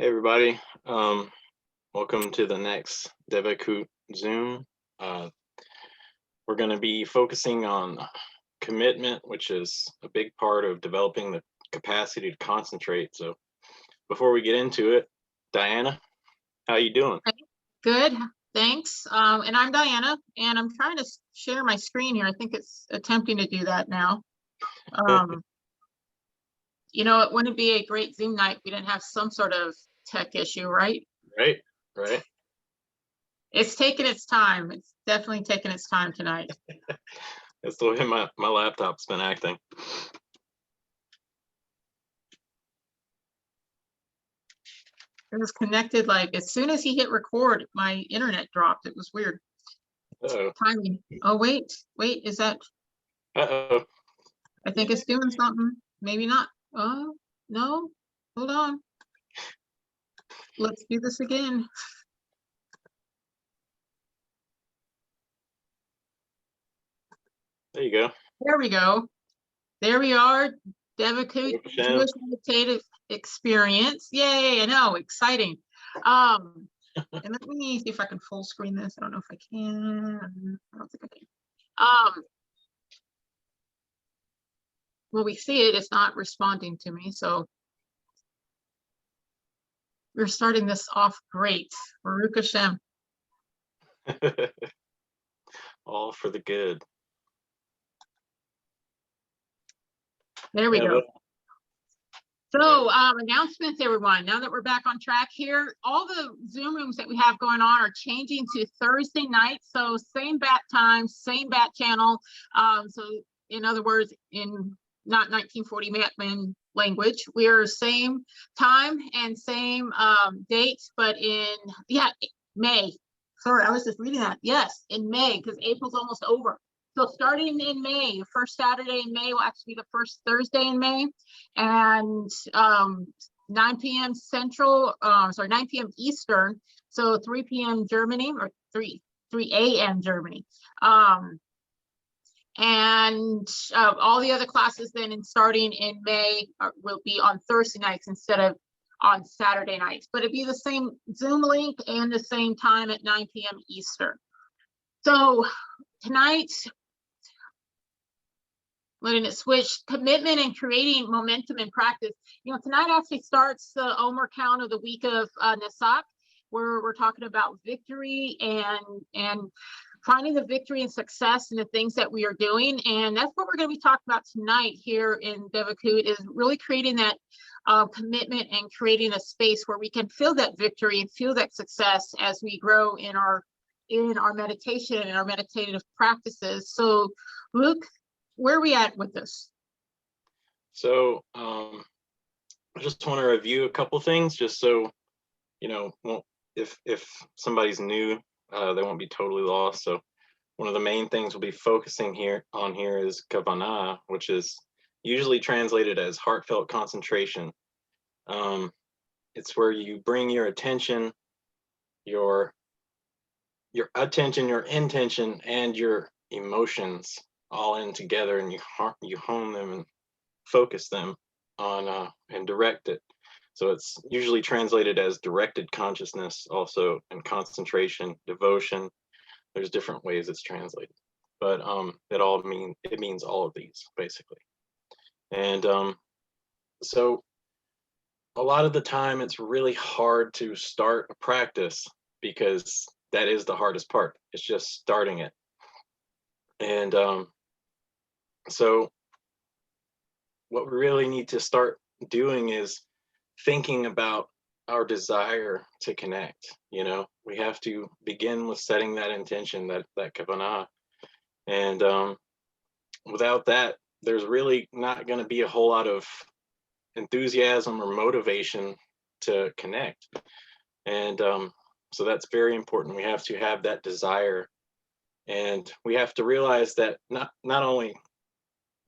Hey everybody, welcome to the next Devekut Zoom. Uh, we're going to be focusing on commitment, which is a big part of developing the capacity to concentrate. So before we get into it, Diana, how you doing? Good, thanks. And I'm Diana, and I'm trying to share my screen here. I think it's attempting to do that now. It wouldn't be a great Zoom night if we didn't have some sort of tech issue, right? Right. It's taken its time. It's definitely taken its time tonight. That's the way my laptop's been acting. It was connected, like as soon as he hit record, my internet dropped. It was weird. Uh-oh. Timing. Oh, wait, is that? Uh-oh. I think it's doing something. Maybe not. Oh, no, hold on. Let's do this again. There you go. There we go. There we are. Devekut Jewish Meditative Experience. Yay, I know, exciting. And let me see if I can full screen this. I don't know if I can. I don't think I can. Well, we see it, it's not responding to me, so we're starting this off great. Baruch Hashem. All for the good. There we go. So announcements, everyone. Now that we're back on track here, all the Zoom rooms that we have going on are changing to Thursday night. So same bat time, same bat channel. So in other words, in not 1940 Matman language, we're same time and same dates, but in May. Sorry, I was just reading that. Yes, in May, because April's almost over. So starting in May, the first Saturday in May will actually be the first Thursday in May, and 9 p.m. Central, 9 p.m. Eastern, so 3 p.m. Germany, or 3 a.m. Germany. And all the other classes then starting in May will be on Thursday nights instead of on Saturday nights, but it'd be the same Zoom link and the same time at 9 p.m. Eastern. So tonight, letting it switch, commitment and creating momentum in practice. Tonight actually starts the Omer count of the week of Nesak, where we're talking about victory and finding the victory and success in the things that we are doing. And that's what we're going to be talking about tonight here in Devekut, is really creating that commitment and creating a space where we can feel that victory and feel that success as we grow in our meditation and our meditative practices. So Luke, where are we at with this? So I just want to review a couple things, just so if somebody's new, they won't be totally lost. So one of the main things we'll be focusing on here is kavanah, which is usually translated as heartfelt concentration. It's where you bring your attention, your attention, your intention, and your emotions all in together, and you hone them and focus them on and direct it. So it's usually translated as directed consciousness also, and concentration, devotion. There's different ways it's translated, but it means all of these basically. And so a lot of the time it's really hard to start a practice, because that is the hardest part. It's just starting it. And so what we really need to start doing is thinking about our desire to connect. We have to begin with setting that intention, that kavanah. And without that, there's really not going to be a whole lot of enthusiasm or motivation to connect. And so that's very important. We have to have that desire, and we have to realize that not only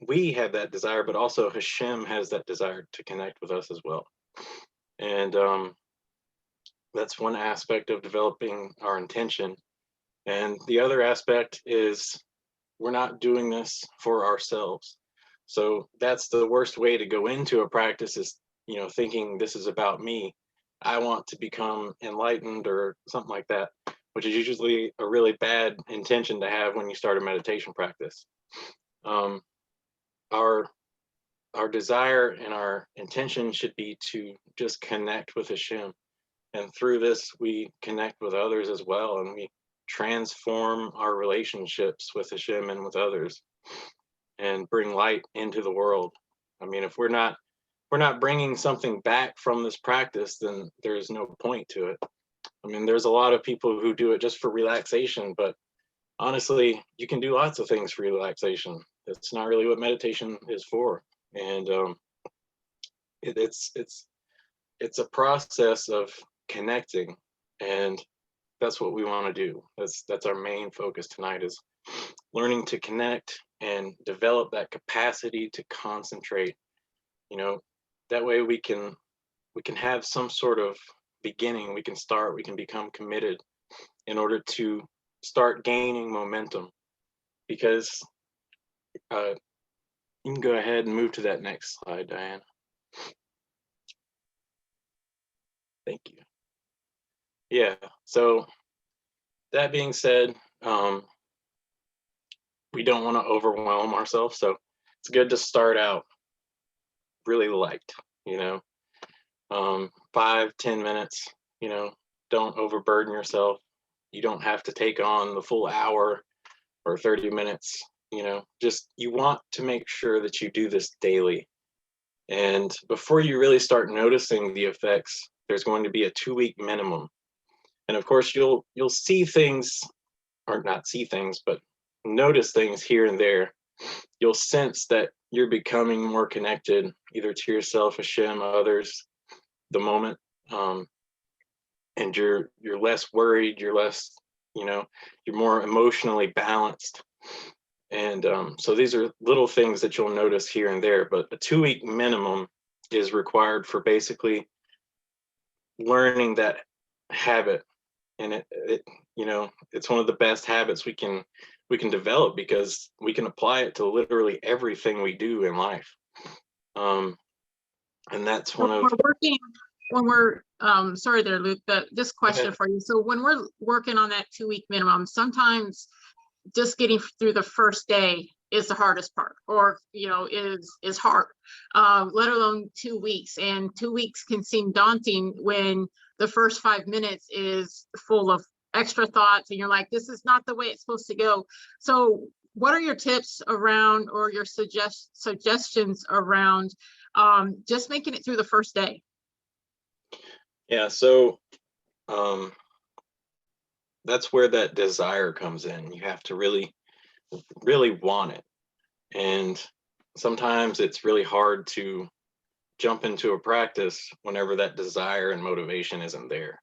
we have that desire, but also Hashem has that desire to connect with us as well. And that's one aspect of developing our intention. And the other aspect is we're not doing this for ourselves. So that's the worst way to go into a practice, is thinking this is about me. I want to become enlightened or something like that, which is usually a really bad intention to have when you start a meditation practice. Um, our our desire and our intention should be to just connect with Hashem, and through this we connect with others as well, and we transform our relationships with Hashem and with others, and bring light into the world. I mean, if we're not bringing something back from this practice, then there's no point to it. I mean, there's a lot of people who do it just for relaxation, but honestly, you can do lots of things for relaxation. That's not really what meditation is for. And it's a process of connecting, and that's what we want to do. That's our main focus tonight, is learning to connect and develop that capacity to concentrate. You know, that way we can have some sort of beginning. We can start. We can become committed in order to start gaining momentum. Because you can go ahead and move to that next slide, Diane. Thank you. Yeah, so that being said, we don't want to overwhelm ourselves. So it's good to start out really light, you know, 5-10 minutes, you know, don't overburden yourself. You don't have to take on the full hour or 30 minutes, you know, just you want to make sure that you do this daily. And before you really start noticing the effects, there's going to be a 2-week minimum. And of course, you'll see things, or not see things, but notice things here and there. You'll sense that you're becoming more connected, either to yourself, Hashem, others, the moment, and you're less worried. You're less, you know, you're more emotionally balanced. And so these are little things that you'll notice here and there, but a 2-week minimum is required for basically learning that habit. And it you know, it's one of the best habits we can develop, because we can apply it to literally everything we do in life. And that's one of when we're sorry there, Luke, but this question for you. So when we're working on that 2-week minimum, sometimes just getting through the first day is the hardest part, or you know, is hard, let alone 2 weeks. And 2 weeks can seem daunting when the first 5 minutes is full of extra thoughts and you're like, this is not the way it's supposed to go. So what are your tips around, or your suggestions around just making it through the first day? Yeah, so that's where that desire comes in. You have to really want it. And sometimes it's really hard to jump into a practice whenever that desire and motivation isn't there.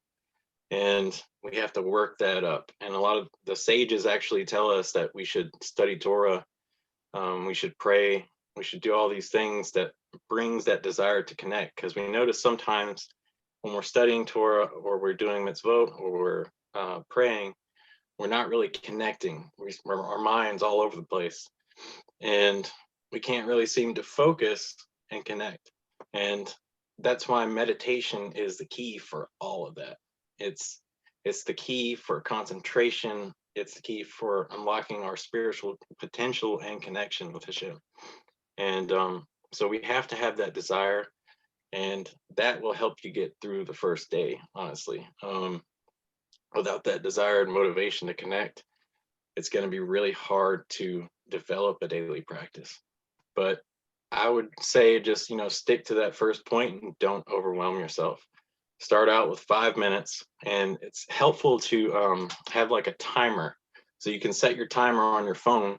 And we have to work that up. And a lot of the sages actually tell us that we should study Torah, we should pray, we should do all these things that brings that desire to connect. Because we notice sometimes when we're studying Torah, or we're doing mitzvot, or we're praying, we're not really connecting. Our mind's all over the place, and we can't really seem to focus and connect. And that's why meditation is the key for all of that. It's the key for concentration. It's the key for unlocking our spiritual potential and connection with Hashem. And so we have to have that desire, and that will help you get through the first day, honestly. Without that desire and motivation to connect, it's going to be really hard to develop a daily practice. But I would say just, you know, stick to that first point and don't overwhelm yourself. Start out with 5 minutes, and it's helpful to have like a timer. So you can set your timer on your phone.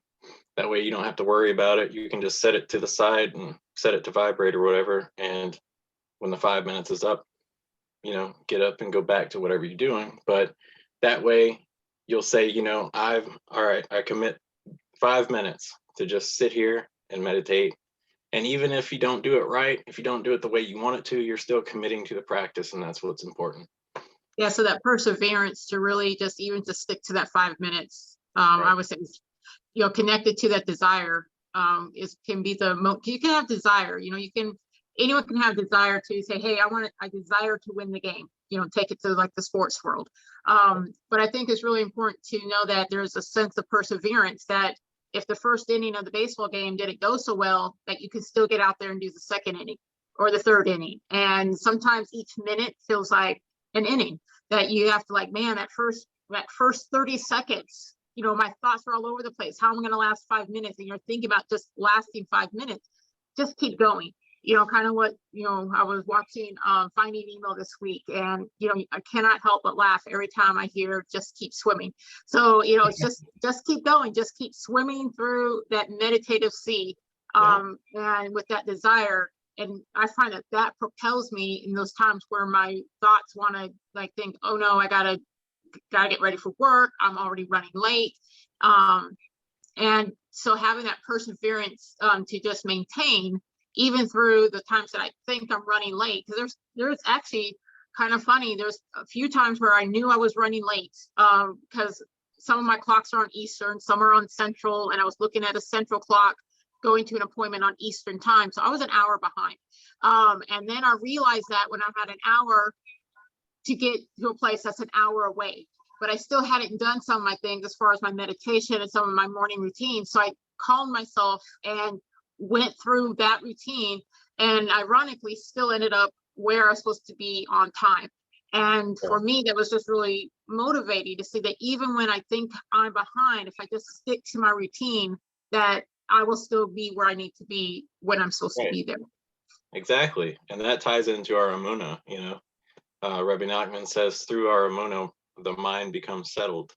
That way you don't have to worry about it. You can just set it to the side and set it to vibrate or whatever. And when the 5 minutes is up, you know, get up and go back to whatever you're doing. But that way you'll say, you know, all right, I commit 5 minutes to just sit here and meditate. And even if you don't do it right, if you don't do it the way you want it to, you're still committing to the practice, and that's what's important. Yeah, so that perseverance to really just even to stick to that 5 minutes, Right. I would say, you know, connected to that desire, can be you can have desire, you know, you can anyone can have desire to say, hey, I desire to win the game, take it to like the sports world. But I think it's really important to know that there's a sense of perseverance, that if the first inning of the baseball game didn't go so well, that you can still get out there and do the second inning or the third inning. And sometimes each minute feels like an inning, that you have to, like, man, that first 30 seconds, my thoughts are all over the place. How am I going to last 5 minutes? And you're thinking about just lasting 5 minutes. Just keep going. Kind of what, I was watching Finding Nemo this week, and, I cannot help but laugh every time I hear just keep swimming. So, it's just keep going, just keep swimming through that meditative sea. And with that desire, and I find that propels me in those times where my thoughts want to like think, oh no, I gotta get ready for work, I'm already running late. And so having that perseverance to just maintain even through the times that I think I'm running late, because there's actually kind of funny. There's a few times where I knew I was running late because some of my clocks are on Eastern, some are on Central, and I was looking at a Central clock going to an appointment on Eastern time. So I was an hour behind. And then I realized that when I had an hour to get to a place that's an hour away, but I still hadn't done some of my things as far as my meditation and some of my morning routines. So I calmed myself and went through that routine, and ironically still ended up where I was supposed to be on time. And for me, that was just really motivating to see that even when I think I'm behind, if I just stick to my routine, that I will still be where I need to be when I'm supposed to be there. Exactly. And that ties into our Amuna, Rabbi Nachman says through our Amuna, the mind becomes settled.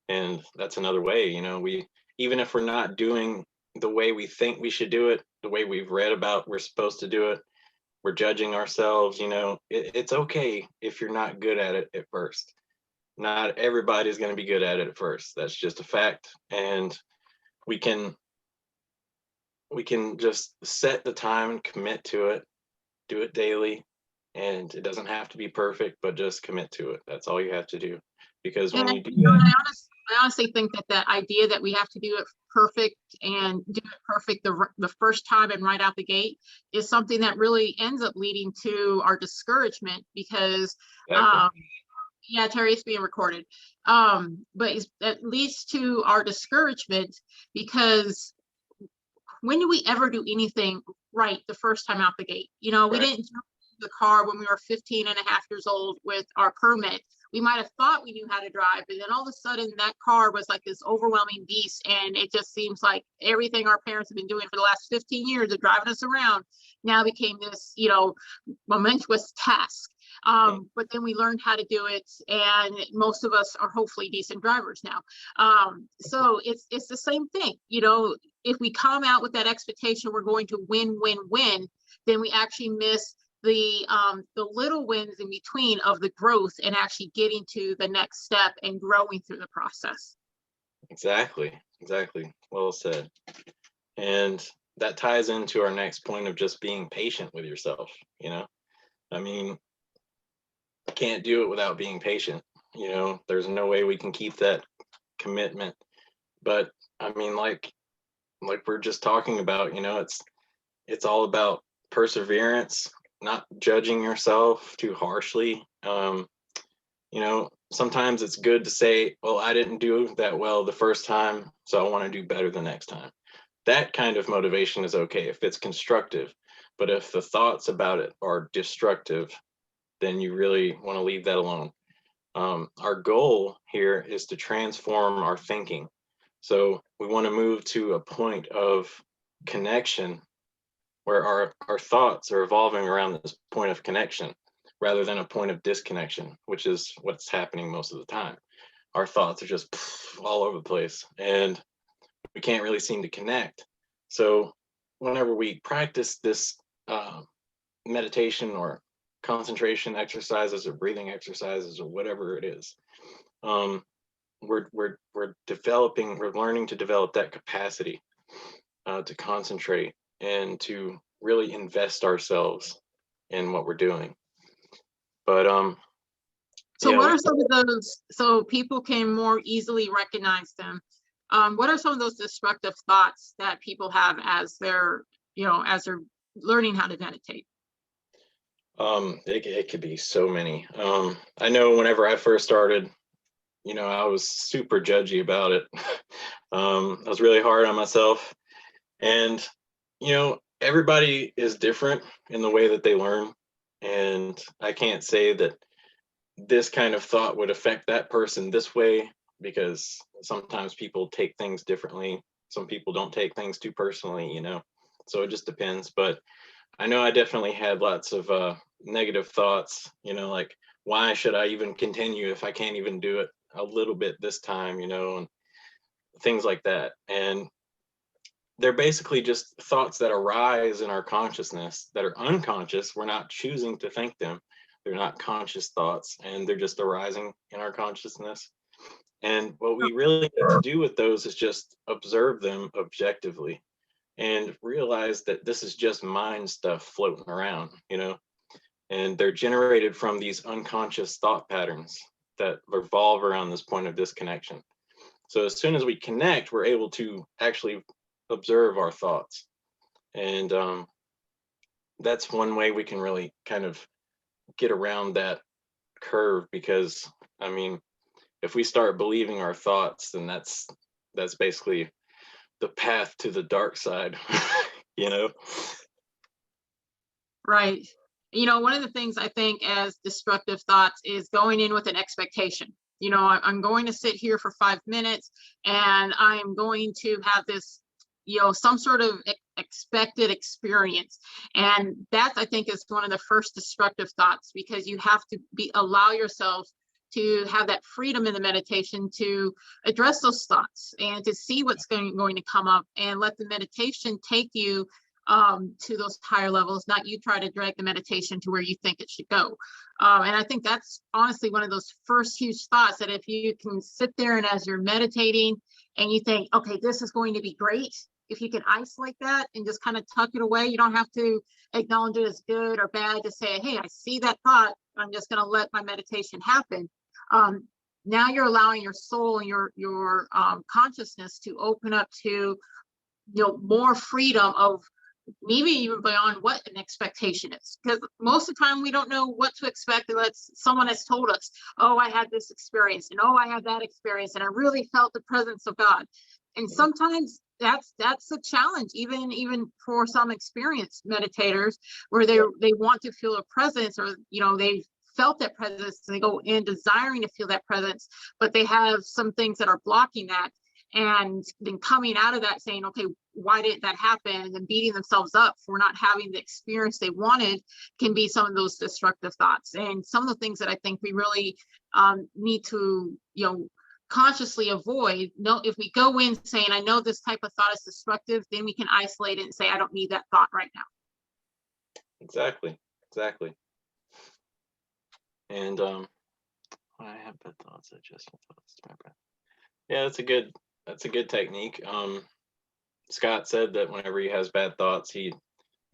And that's another way, we, even if we're not doing the way we think we should do it, the way we've read about we're supposed to do it, we're judging ourselves, it's okay if you're not good at it at first. Not everybody's going to be good at it at first. That's just a fact. And we can just set the time and commit to it, do it daily. And it doesn't have to be perfect, but just commit to it. That's all you have to do. Because when you do that, I honestly think that idea that we have to do it perfect and do it perfect the first time and right out the gate is something that really ends up leading to our discouragement, because yeah, Terry, it's being recorded. But it leads to our discouragement, because when do we ever do anything right the first time out the gate? We didn't jump in the car when we were 15 and a half years old with our permit. We might have thought we knew how to drive, but then all of a sudden that car was like this overwhelming beast. And it just seems like everything our parents have been doing for the last 15 years of driving us around now became this, momentous task. But then we learned how to do it, and most of us are hopefully decent drivers now. So it's the same thing. If we come out with that expectation we're going to win, then we actually miss the little wins in between of the growth and actually getting to the next step and growing through the process. Exactly. Well said. And that ties into our next point of just being patient with yourself. I mean, can't do it without being patient. There's no way we can keep that commitment. But I mean, like we're just talking about, it's all about perseverance, not judging yourself too harshly. Sometimes it's good to say, well, I didn't do that well the first time, so I want to do better the next time. That kind of motivation is okay if it's constructive. But if the thoughts about it are destructive, then you really want to leave that alone. Our goal here is to transform our thinking. So we want to move to a point of connection where our thoughts are evolving around this point of connection rather than a point of disconnection, which is what's happening most of the time. Our thoughts are just all over the place and we can't really seem to connect. So whenever we practice this meditation or concentration exercises or breathing exercises or whatever it is, we're learning to develop that capacity to concentrate and to really invest ourselves in what we're doing. But so what are some of those, so people can more easily recognize them? What are some of those destructive thoughts that people have as they're learning how to meditate? It could be so many. I know whenever I first started, I was super judgy about it. I was really hard on myself, and everybody is different in the way that they learn, and I can't say that this kind of thought would affect that person this way, because sometimes people take things differently. Some people don't take things too personally. So it just depends. But I know I definitely had lots of negative thoughts, like, why should I even continue if I can't even do it a little bit this time, and things like that. And they're basically just thoughts that arise in our consciousness that are unconscious. We're not choosing to think them. They're not conscious thoughts, and they're just arising in our consciousness. And what we really need to do with those is just observe them objectively and realize that this is just mind stuff floating around. And they're generated from these unconscious thought patterns that revolve around this point of disconnection. So as soon as we connect, we're able to actually observe our thoughts. And that's one way we can really kind of get around that curve, because I mean, if we start believing our thoughts, then that's basically the path to the dark side. you know Right. One of the things I think as destructive thoughts is going in with an expectation. I'm going to sit here for 5 minutes and I'm going to have this, some sort of expected experience. And that, I think, is one of the first destructive thoughts, because you have to allow yourself to have that freedom in the meditation to address those thoughts and to see what's going to come up, and let the meditation take you to those higher levels, not you try to drag the meditation to where you think it should go. And I think that's honestly one of those first huge thoughts, that if you can sit there and as you're meditating and you think, okay, this is going to be great, if you can isolate that and just kind of tuck it away, you don't have to acknowledge it as good or bad. To say, hey, I see that thought, I'm just going to let my meditation happen. Now you're allowing your soul and your consciousness to open up to more freedom of maybe even beyond what an expectation is, because most of the time we don't know what to expect unless someone has told us, oh, I had this experience, and oh, I had that experience, and I really felt the presence of God. And sometimes that's a challenge, even for some experienced meditators, where they want to feel a presence, or they felt that presence, and they go in desiring to feel that presence, but they have some things that are blocking that. And then coming out of that saying, okay, why didn't that happen? And then beating themselves up for not having the experience they wanted can be some of those destructive thoughts. And some of the things that I think we really need to, consciously avoid. No, if we go in saying, I know this type of thought is destructive, then we can isolate it and say, I don't need that thought right now. Exactly. And I have bad thoughts, adjustment thoughts to my breath. Yeah, that's a good technique. Scott said that whenever he has bad thoughts, he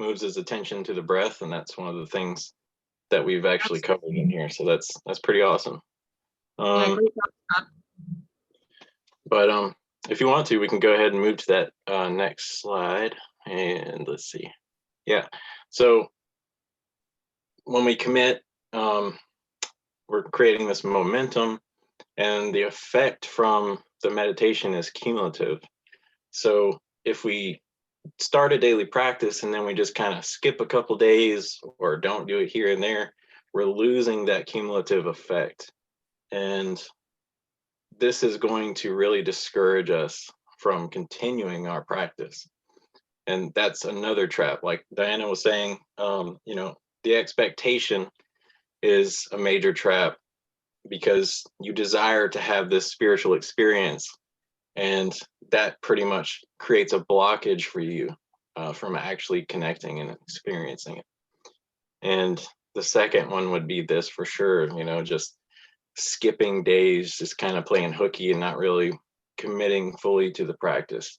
moves his attention to the breath, and that's one of the things that we've actually covered in here. So that's pretty awesome. Yeah, great job, Scott. But if you want to, we can go ahead and move to that next slide. And let's see. Yeah. So when we commit, we're creating this momentum, and the effect from the meditation is cumulative. So if we start a daily practice and then we just kind of skip a couple days or don't do it here and there, we're losing that cumulative effect. And this is going to really discourage us from continuing our practice. And that's another trap. Like Diana was saying, the expectation is a major trap, because you desire to have this spiritual experience, and that pretty much creates a blockage for you from actually connecting and experiencing it. And the second one would be this for sure, just skipping days, just kind of playing hooky and not really committing fully to the practice.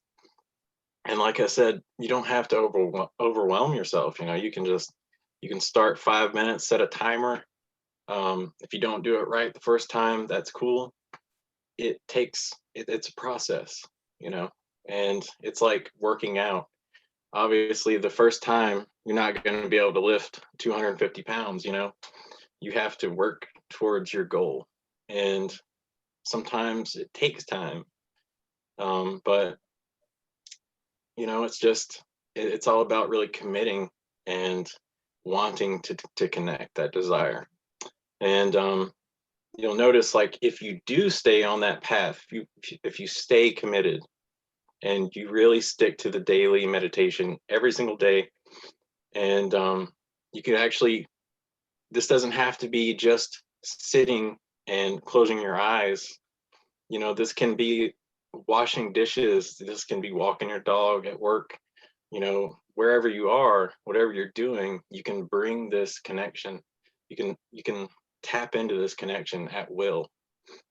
And like I said, you don't have to overwhelm yourself. You can start 5 minutes, set a timer. If you don't do it right the first time, that's cool. It's a process, and it's like working out. obviously the first time you're not going to be able to lift 250 pounds, you know, you have to work towards your goal. And sometimes it takes time. But you know, it's just, it's all about really committing and wanting to connect, that desire. And you'll notice, like, if you do stay on that path, if you stay committed and you really stick to the daily meditation every single day, and you can actually, this doesn't have to be just sitting and closing your eyes. You know, this can be washing dishes, this can be walking your dog at work, you know, wherever you are, whatever you're doing, you can bring this connection. You can tap into this connection at will.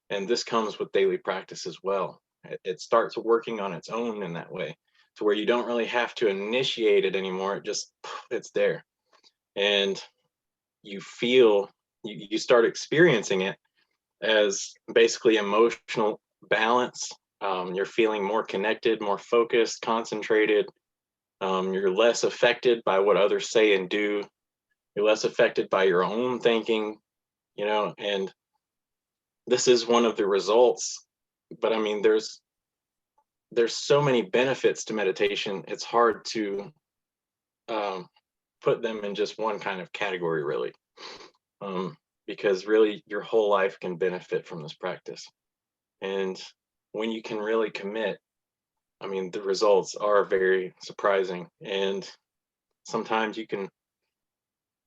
And this comes with daily practice as well. It starts working on its own in that way, to where you don't really have to initiate it anymore. It just, it's there. And you feel, you start experiencing it as basically emotional balance. You're feeling more connected, more focused, concentrated. You're less affected by what others say and do. You're less affected by your own thinking, you know, and this is one of the results. But I mean, there's so many benefits to meditation. It's hard to put them in just one kind of category, really, because really your whole life can benefit from this practice. And when you can really commit, I mean, the results are very surprising. And sometimes you can,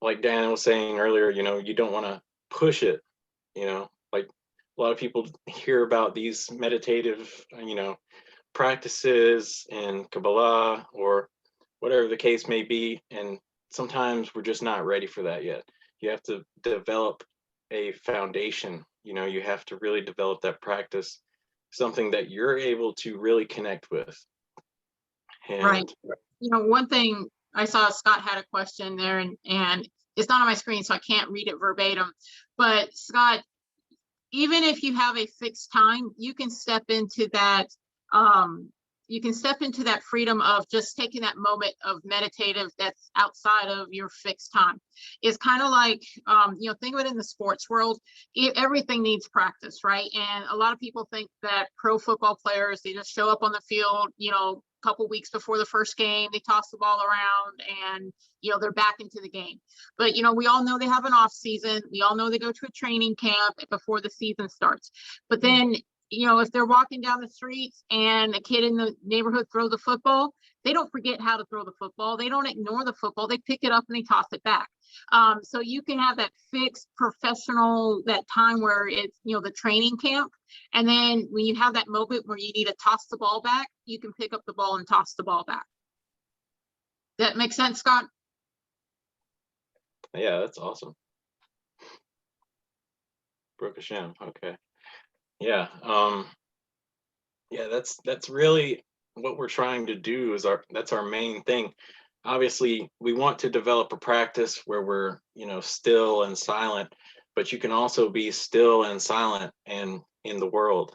like Dan was saying earlier, you know, you don't want to push it, you know, like a lot of people hear about these meditative, you know, practices in Kabbalah or whatever the case may be. And sometimes we're just not ready for that yet. You have to develop a foundation, you know, you have to really develop that practice, something that you're able to really connect with. Right. And You know, one thing I saw, Scott had a question there, and it's not on my screen, so I can't read it verbatim. But Scott, even if you have a fixed time, you can step into that. You can step into that freedom of just taking that moment of meditative that's outside of your fixed time. It's kind of like, you know, think of it in the sports world. Everything needs practice, right? And a lot of people think that pro football players, they just show up on the field, you know, a couple weeks before the first game, they toss the ball around, and you know, they're back into the game. But you know, we all know they have an off season. We all know they go to a training camp before the season starts. But then, you know, if they're walking down the streets and a kid in the neighborhood throws a football, they don't forget how to throw the football. They don't ignore the football. They pick it up and they toss it back. So you can have that fixed professional, that time where it's, you know, the training camp. And then when you have that moment where you need to toss the ball back, you can pick up the ball and toss the ball back. That makes sense, Scott? yeah, that's awesome. Baruch Hashem. Okay. Yeah. Yeah, that's really what we're trying to do, is that's our main thing. Obviously, we want to develop a practice where we're, you know, still and silent, but you can also be still and silent and in the world.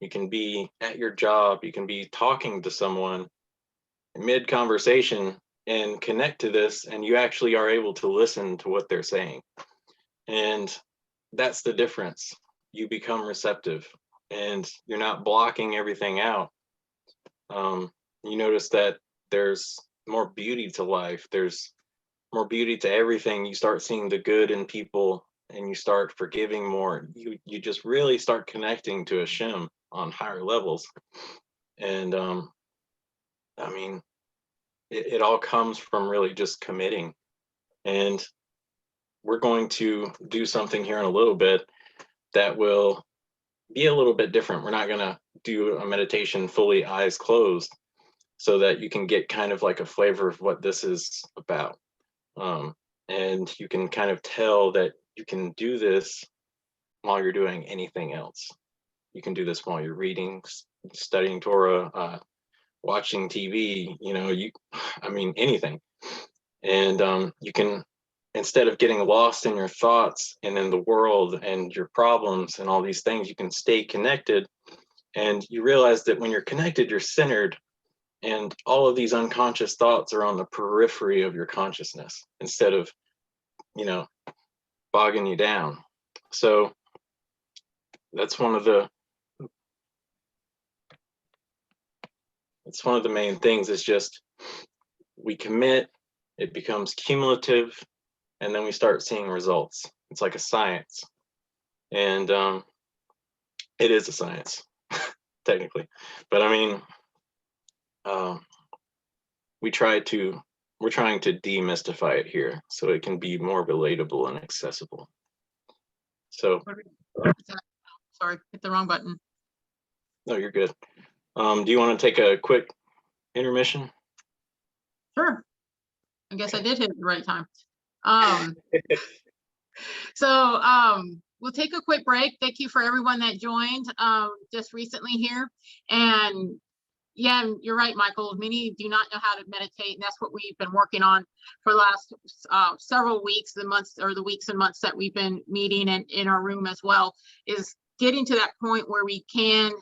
You can be at your job, you can be talking to someone mid conversation and connect to this, and you actually are able to listen to what they're saying. And that's the difference. You become receptive and you're not blocking everything out. You notice that there's more beauty to life. There's more beauty to everything. You start seeing the good in people and you start forgiving more. You just really start connecting to Hashem on higher levels. And I mean, it all comes from really just committing. And we're going to do something here in a little bit that will be a little bit different. We're not going to do a meditation fully eyes closed, so that you can get kind of like a flavor of what this is about. And you can kind of tell that you can do this while you're doing anything else. You can do this while you're reading, studying Torah, watching TV, you know, I mean, anything. And you can, instead of getting lost in your thoughts and in the world and your problems and all these things, you can stay connected. And you realize that when you're connected, you're centered, And all of these unconscious thoughts are on the periphery of your consciousness instead of, you know, bogging you down. So that's one of the main things, is just we commit, it becomes cumulative, and then we start seeing results. It's like a science. And it is a science, technically. But I mean, we're trying to demystify it here so it can be more relatable and accessible. So, sorry, hit the wrong button. no, you're good. Do you want to take a quick intermission? Sure. I guess I did hit it at the right time. So we'll take a quick break. Thank you for everyone that joined just recently here. And yeah, you're right, Michael. Many do not know how to meditate, and that's what we've been working on for the last several weeks, the weeks and months that we've been meeting in our room as well, is getting to that point where we can,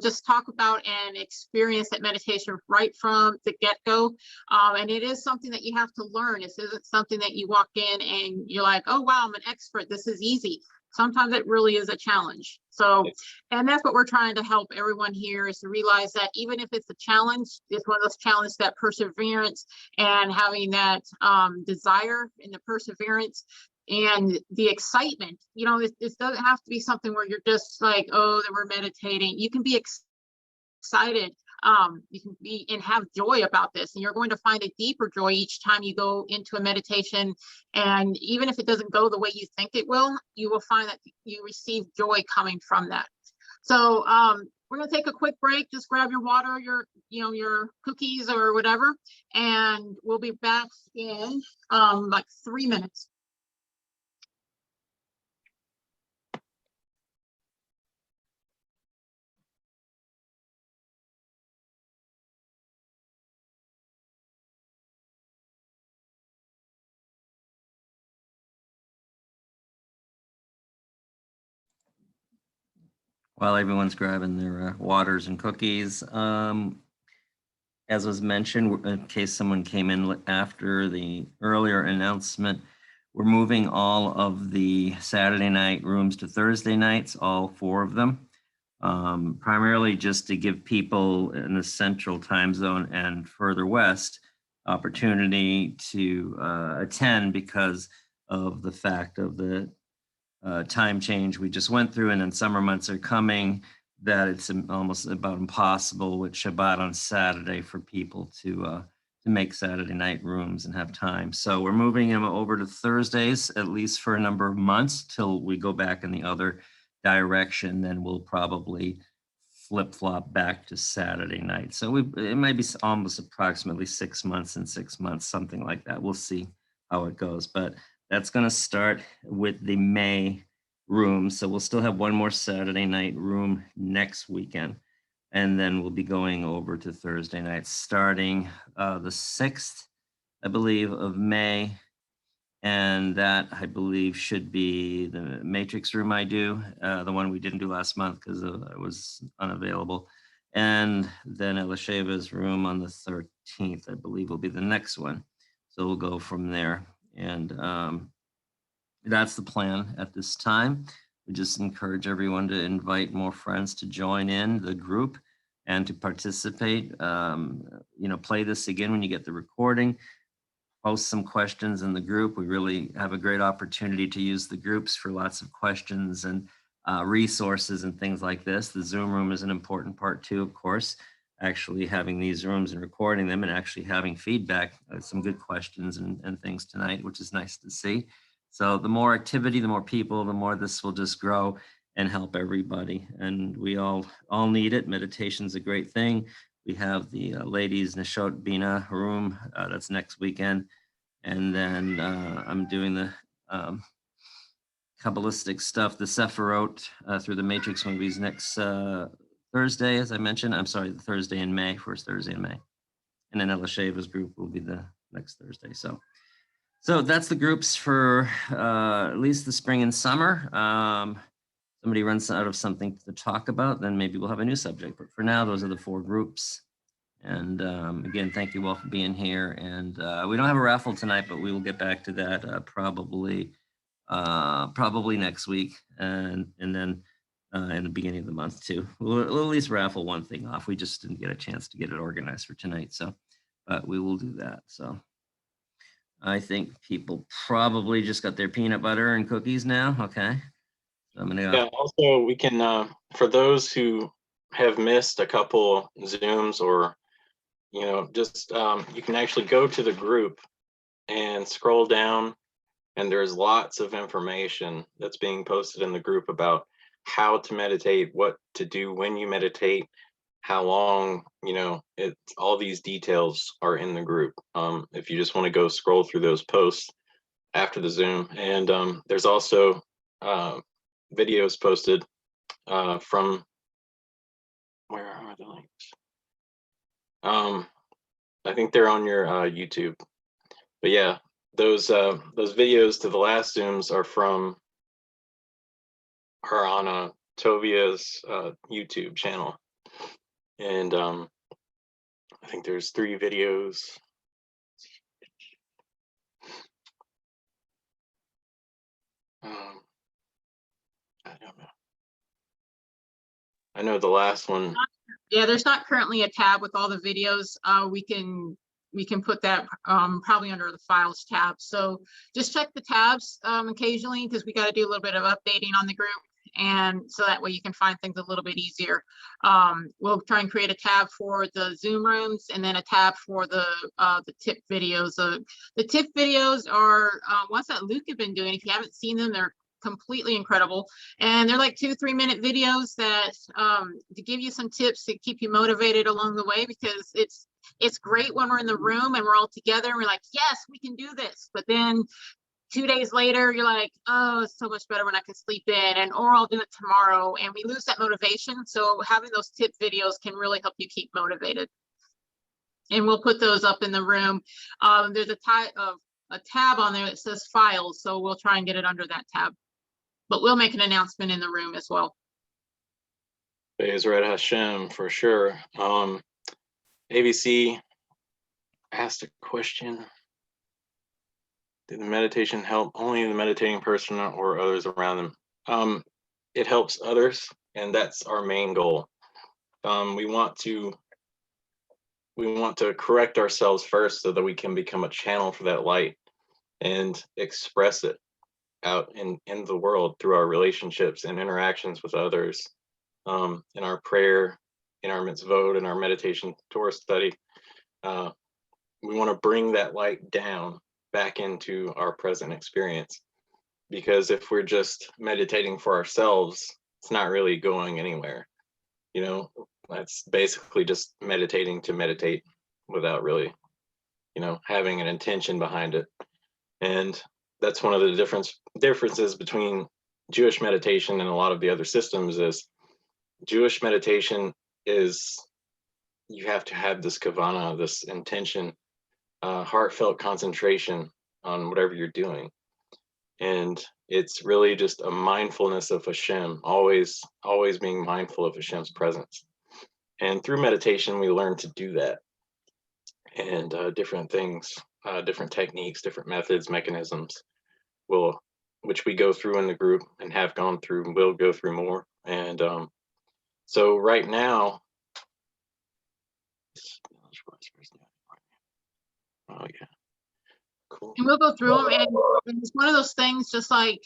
just talk about and experience that meditation right from the get-go. And it is something that you have to learn. This isn't something that you walk in and you're like, oh, wow, I'm an expert. This is easy. Sometimes it really is a challenge. So, and that's what we're trying to help everyone here, is to realize that even if it's a challenge, it's one of those challenges, that perseverance and having that desire and the perseverance and the excitement. This doesn't have to be something where you're just like, oh, that we're meditating. You can be excited. You can be and have joy about this, and you're going to find a deeper joy each time you go into a meditation. And even if it doesn't go the way you think it will, you will find that you receive joy coming from that. So we're going to take a quick break. Just grab your water, your cookies or whatever, and we'll be back in like 3 minutes. While everyone's grabbing their waters and cookies, as was mentioned, in case someone came in after the earlier announcement, we're moving all of the Saturday night rooms to Thursday nights, all 4 of them, primarily just to give people in the central time zone and further west opportunity to attend, because of the fact of the time change we just went through, and then summer months are coming, that it's almost about impossible with Shabbat on Saturday for people to make Saturday night rooms and have time. So we're moving them over to Thursdays, at least for a number of months, till we go back in the other direction. Then we'll probably flip-flop back to Saturday night. So it might be almost approximately 6 months and 6 months, something like that. We'll see how it goes, but that's going to start with the May room. So we'll still have one more Saturday night room next weekend. And then we'll be going over to Thursday nights starting the 6th, I believe, of May. And that, I believe, should be the Matrix room I do, the one we didn't do last month because I was unavailable. And then Elisheva's room on the 13th, I believe, will be the next one. So we'll go from there. And that's the plan at this time. We just encourage everyone to invite more friends to join in the group and to participate. Play this again when you get the recording. Post some questions in the group. We really have a great opportunity to use the groups for lots of questions and resources and things like this. The Zoom room is an important part too, of course. Actually having these rooms and recording them and actually having feedback, some good questions and things tonight, which is nice to see. So the more activity, the more people, the more this will just grow and help everybody. And we all need it. Meditation's a great thing. We have the ladies Nashot Bina room, that's next weekend. And then I'm doing the Kabbalistic stuff, the Sephirot through the Matrix movies next Thursday, as I mentioned. I'm sorry, the Thursday in May, first Thursday in May. And then Elisheva's group will be the next Thursday. So that's the groups for at least the spring and summer. Somebody runs out of something to talk about, then maybe we'll have a new subject. But for now, those are the 4 groups. And again, thank you all for being here. And we don't have a raffle tonight, but we will get back to that probably next week, and then in the beginning of the month too. We'll at least raffle one thing off. We just didn't get a chance to get it organized for tonight, so but we will do that. So I think people probably just got their peanut butter and cookies now. Okay, so I'm gonna go. Yeah. Also, we can for those who have missed a couple Zooms, or just you can actually go to the group and scroll down, and there's lots of information that's being posted in the group about how to meditate, what to do when you meditate, how long, it's all these details are in the group. If you just want to go scroll through those posts after the Zoom. And there's also videos posted from, where are the links? I think they're on your YouTube. But yeah, those videos to the last Zooms are on Tovia's YouTube channel. And I think there's 3 videos. I don't know. I know the last one. Yeah, there's not currently a tab with all the videos. We can put that probably under the files tab. So just check the tabs occasionally, because we got to do a little bit of updating on the group. And so that way you can find things a little bit easier. We'll try and create a tab for the Zoom rooms, and then a tab for the tip videos. The tip videos are ones that Luke had been doing. If you haven't seen them, they're completely incredible, and they're like 2-3 minute videos that to give you some tips to keep you motivated along the way, because it's great when we're in the room and we're all together and we're like, yes, we can do this, but then 2 days later you're like, oh, it's so much better when I can sleep in, or I'll do it tomorrow, and we lose that motivation. So having those tip videos can really help you keep motivated, and we'll put those up in the room. There's a tab on there that says files, so we'll try and get it under that tab. But we'll make an announcement in the room as well. Bezrat Hashem, for sure. ABC asked a question. Did the meditation help only the meditating person or others around them? It helps others, and that's our main goal. We want to correct ourselves first so that we can become a channel for that light and express it out in the world through our relationships and interactions with others, in our prayer, in our mitzvot, in our meditation Torah study. We want to bring that light down back into our present experience, because if we're just meditating for ourselves, it's not really going anywhere. That's basically just meditating to meditate without really having an intention behind it. And that's one of the differences between Jewish meditation and a lot of the other systems. Is Jewish meditation is, you have to have this kavana, this intention, heartfelt concentration on whatever you're doing. And it's really just a mindfulness of Hashem, always being mindful of Hashem's presence. And through meditation, we learn to do that. And different things, different techniques, different methods, mechanisms, which we go through in the group and have gone through, and will go through more. And so right now, oh yeah, cool. And we'll go through them, and it's one of those things, just like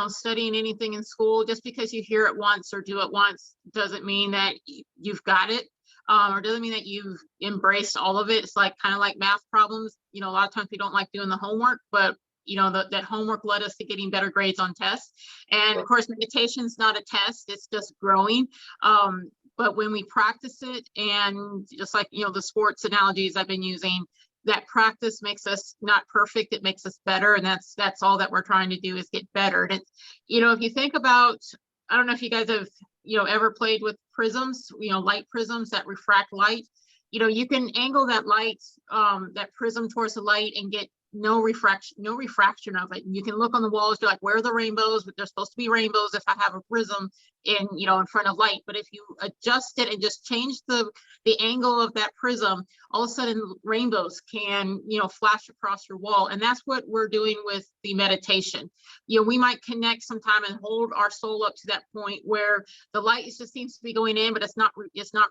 studying anything in school. Just because you hear it once or do it once doesn't mean that you've got it, or doesn't mean that you've embraced all of it. It's like kind of like math problems. A lot of times we don't like doing the homework, but that homework led us to getting better grades on tests. And of course, meditation's not a test, it's just growing. But when we practice it, and just like the sports analogies I've been using, that practice makes us not perfect, it makes us better. And that's all that we're trying to do, is get better. And it's, if you think about, I don't know if you guys have ever played with prisms, light prisms that refract light. You can angle that light, that prism towards the light, and get no refraction of it. And you can look on the walls, you're like, where are the rainbows? But there's supposed to be rainbows if I have a prism in, in front of light. But if you adjust it and just change the angle of that prism, all of a sudden rainbows can, flash across your wall. And that's what we're doing with the meditation. We might connect sometime and hold our soul up to that point where the light just seems to be going in, but it's not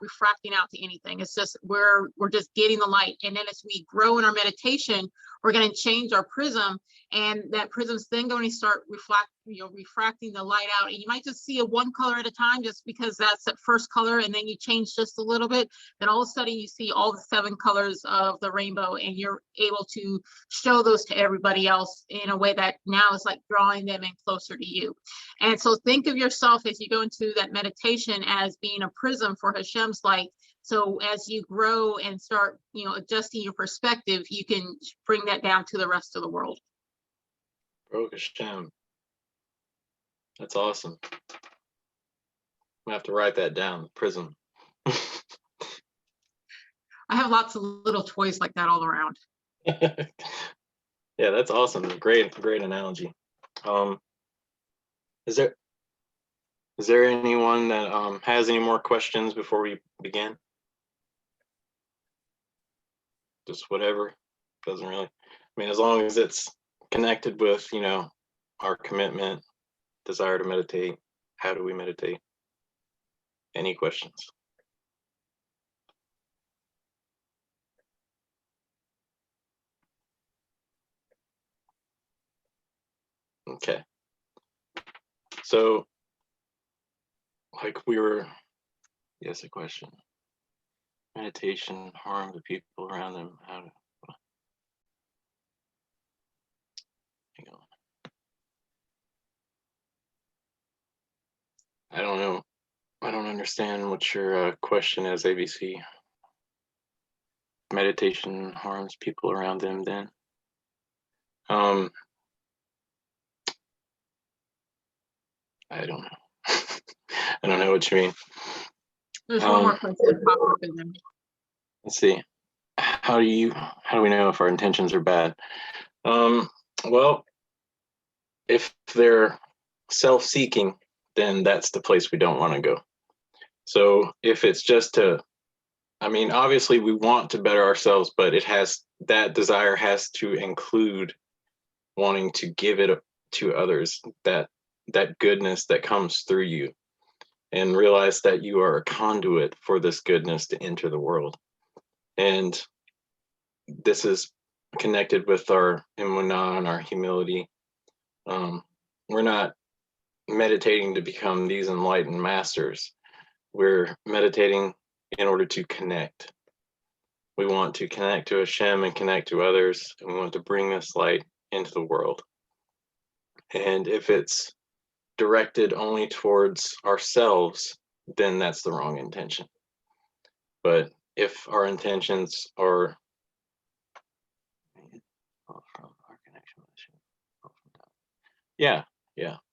refracting out to anything. It's just we're just getting the light. And then as we grow in our meditation, we're going to change our prism, and that prism's then going to start refracting the light out. And you might just see a one color at a time, just because that's that first color, and then you change just a little bit. Then all of a sudden you see all the 7 colors of the rainbow, and you're able to show those to everybody else in a way that now is like drawing them in closer to you. And so think of yourself as you go into that meditation as being a prism for Hashem's light. So as you grow and start, adjusting your perspective, you can bring that down to the rest of the world. Baruch Hashem. That's awesome. I'm gonna have to write that down. Prism. I have lots of little toys like that all around. Yeah, that's awesome. Great analogy. Is there anyone that has any more questions before we begin? Just whatever. Doesn't really. I mean, as long as it's connected with, our commitment, desire to meditate. How do we meditate? Any questions? Okay. So, like yes, a question. Meditation harm the people around them. Hang on. I don't know. I don't understand what your question is, ABC. Meditation harms people around them then? I don't know. I don't know what you mean. There's one more question that popped up in there. Let's see. How do we know if our intentions are bad? Well, if they're self-seeking, then that's the place we don't want to go. So if it's just obviously we want to better ourselves, but that desire has to include wanting to give it to others, that goodness that comes through you, and realize that you are a conduit for this goodness to enter the world. And this is connected with our emunah and our humility. We're not meditating to become these enlightened masters. We're meditating in order to connect. We want to connect to Hashem and connect to others, and we want to bring this light into the world. And if it's directed only towards ourselves, then that's the wrong intention. But if our intentions are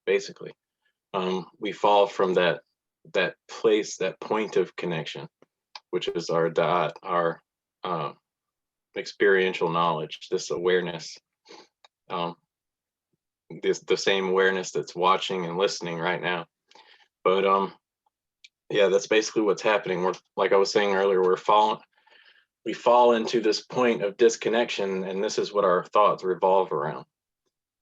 basically, we fall from that place, that point of connection, which is our da'at, our experiential knowledge, this awareness, the same awareness that's watching and listening right now. But that's basically what's happening. We're, like I was saying earlier, we fall into this point of disconnection, and this is what our thoughts revolve around.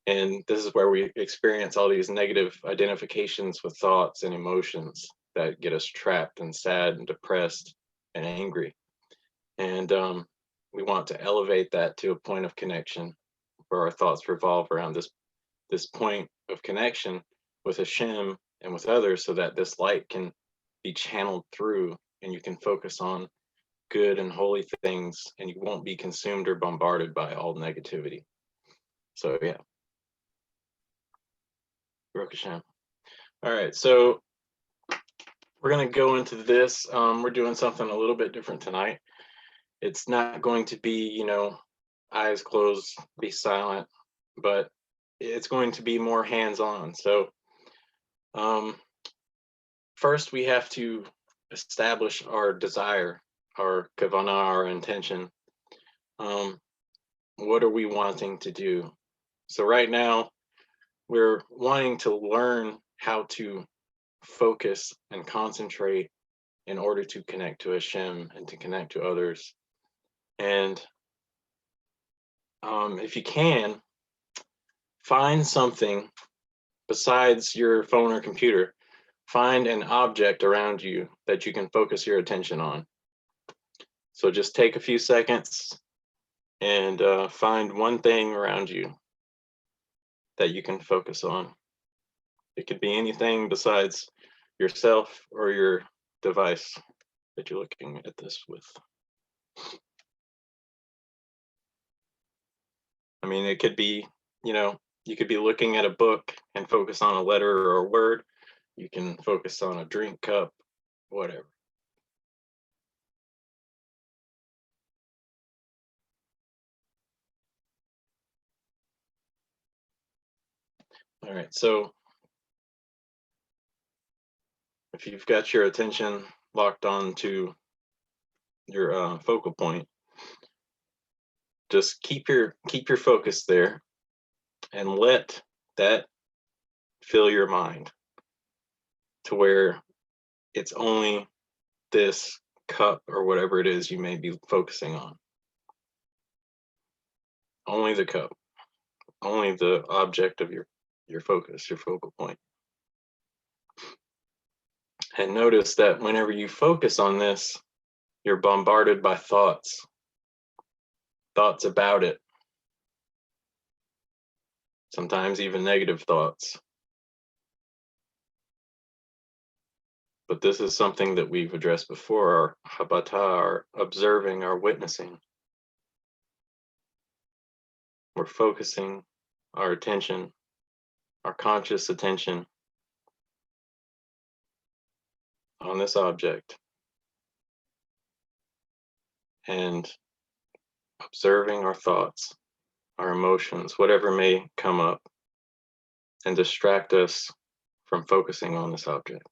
And this is where we experience all these negative identifications with thoughts and emotions that get us trapped and sad and depressed and angry. And we want to elevate that to a point of connection where our thoughts revolve around this point of connection with Hashem and with others, so that this light can be channeled through and you can focus on good and holy things, and you won't be consumed or bombarded by all negativity. So yeah. Baruch Hashem. All right, so we're going to go into this. We're doing something a little bit different tonight. It's not going to be, eyes closed, be silent, but it's going to be more hands-on. So first we have to establish our desire, our kavanah, our intention. what are we wanting to do? So right now, we're wanting to learn how to focus and concentrate in order to connect to Hashem and to connect to others. And if you can, find something besides your phone or computer. Find an object around you that you can focus your attention on. So just take a few seconds and find one thing around you that you can focus on. It could be anything besides yourself or your device that you're looking at this with. I mean, it could be, you could be looking at a book and focus on a letter or a word. You can focus on a drink cup, whatever. All right, so if you've got your attention locked on to your focal point, just keep your focus there and let that fill your mind to where it's only this cup or whatever it is you may be focusing on. Only the cup, only the object of your focus, your focal point. And notice that whenever you focus on this, you're bombarded by thoughts about it, sometimes even negative thoughts. But this is something that we've addressed before, our habata, our observing, our witnessing. We're focusing our attention, our conscious attention on this object and observing our thoughts, our emotions, whatever may come up and distract us from focusing on this object.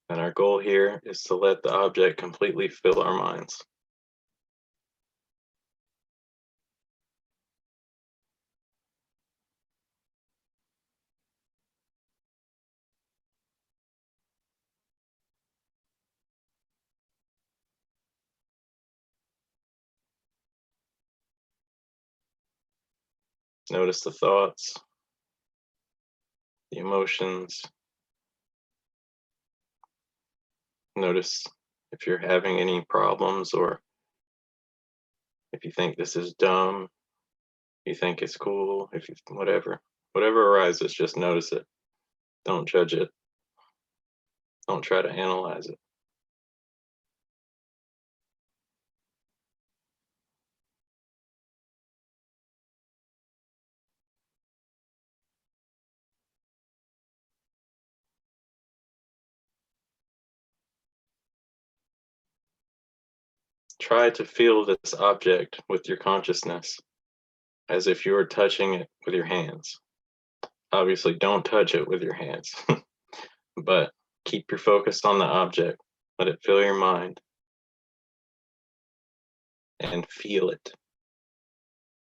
And our goal here is to let the object completely fill our minds. Notice the thoughts, the emotions. Notice if you're having any problems or if you think this is dumb, you think it's cool, if you whatever arises, just notice it. Don't judge it. Don't try to analyze it. Try to feel this object with your consciousness as if you were touching it with your hands. Obviously, don't touch it with your hands, but keep your focus on the object. Let it fill your mind and feel it.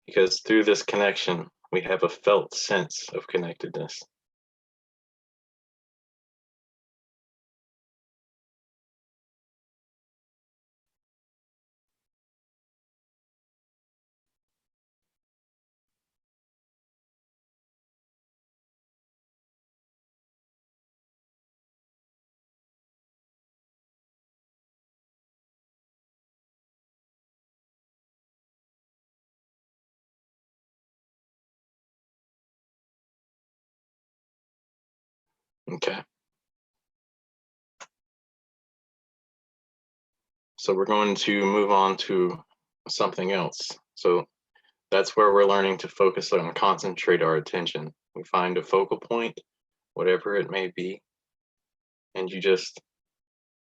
Because through this connection, we have a felt sense of connectedness. Okay. So we're going to move on to something else. So that's where we're learning to focus on and concentrate our attention. We find a focal point, whatever it may be, and you just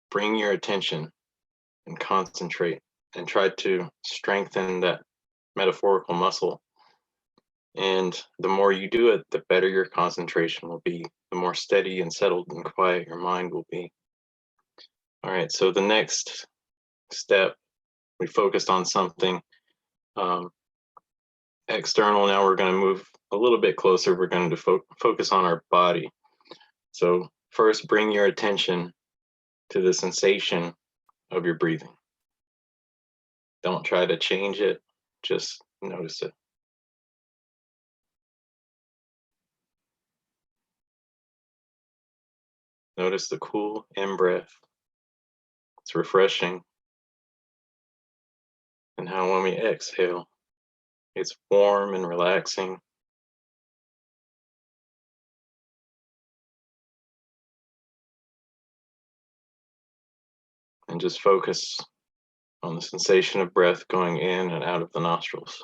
bring your attention and concentrate and try to strengthen that metaphorical muscle. And the more you do it, the better your concentration will be. the more steady and settled and quiet your mind will be. All right, so the next step, we focused on something external. Now we're going to move a little bit closer. We're going to focus on our body. So first, bring your attention to the sensation of your breathing. Don't try to change it, just notice it. Notice the cool in-breath. It's refreshing. And how when we exhale, it's warm and relaxing. And just focus on the sensation of breath going in and out of the nostrils.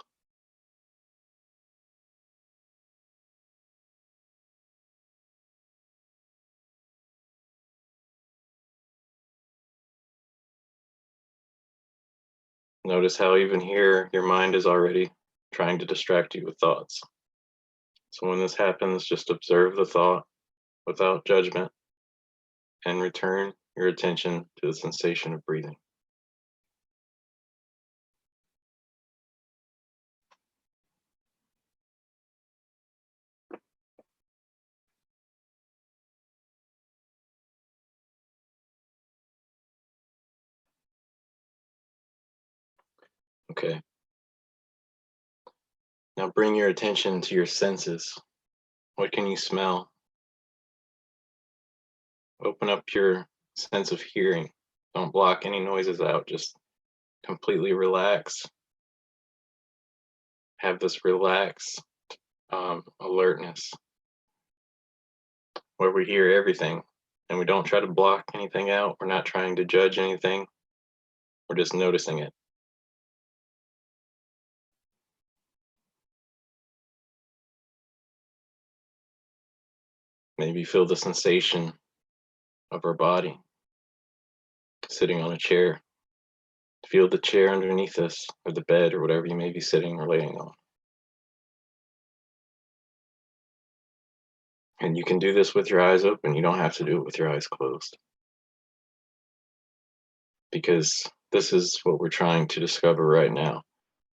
Notice how even here, your mind is already trying to distract you with thoughts. So when this happens, just observe the thought without judgment and return your attention to the sensation of breathing. Okay. Now bring your attention to your senses. What can you smell? Open up your sense of hearing. Don't block any noises out. Just completely relax. Have this relaxed alertness where we hear everything and we don't try to block anything out. We're not trying to judge anything. We're just noticing it. Maybe feel the sensation of our body sitting on a chair. Feel the chair underneath us or the bed or whatever you may be sitting or laying on. And you can do this with your eyes open. You don't have to do it with your eyes closed. Because this is what we're trying to discover right now,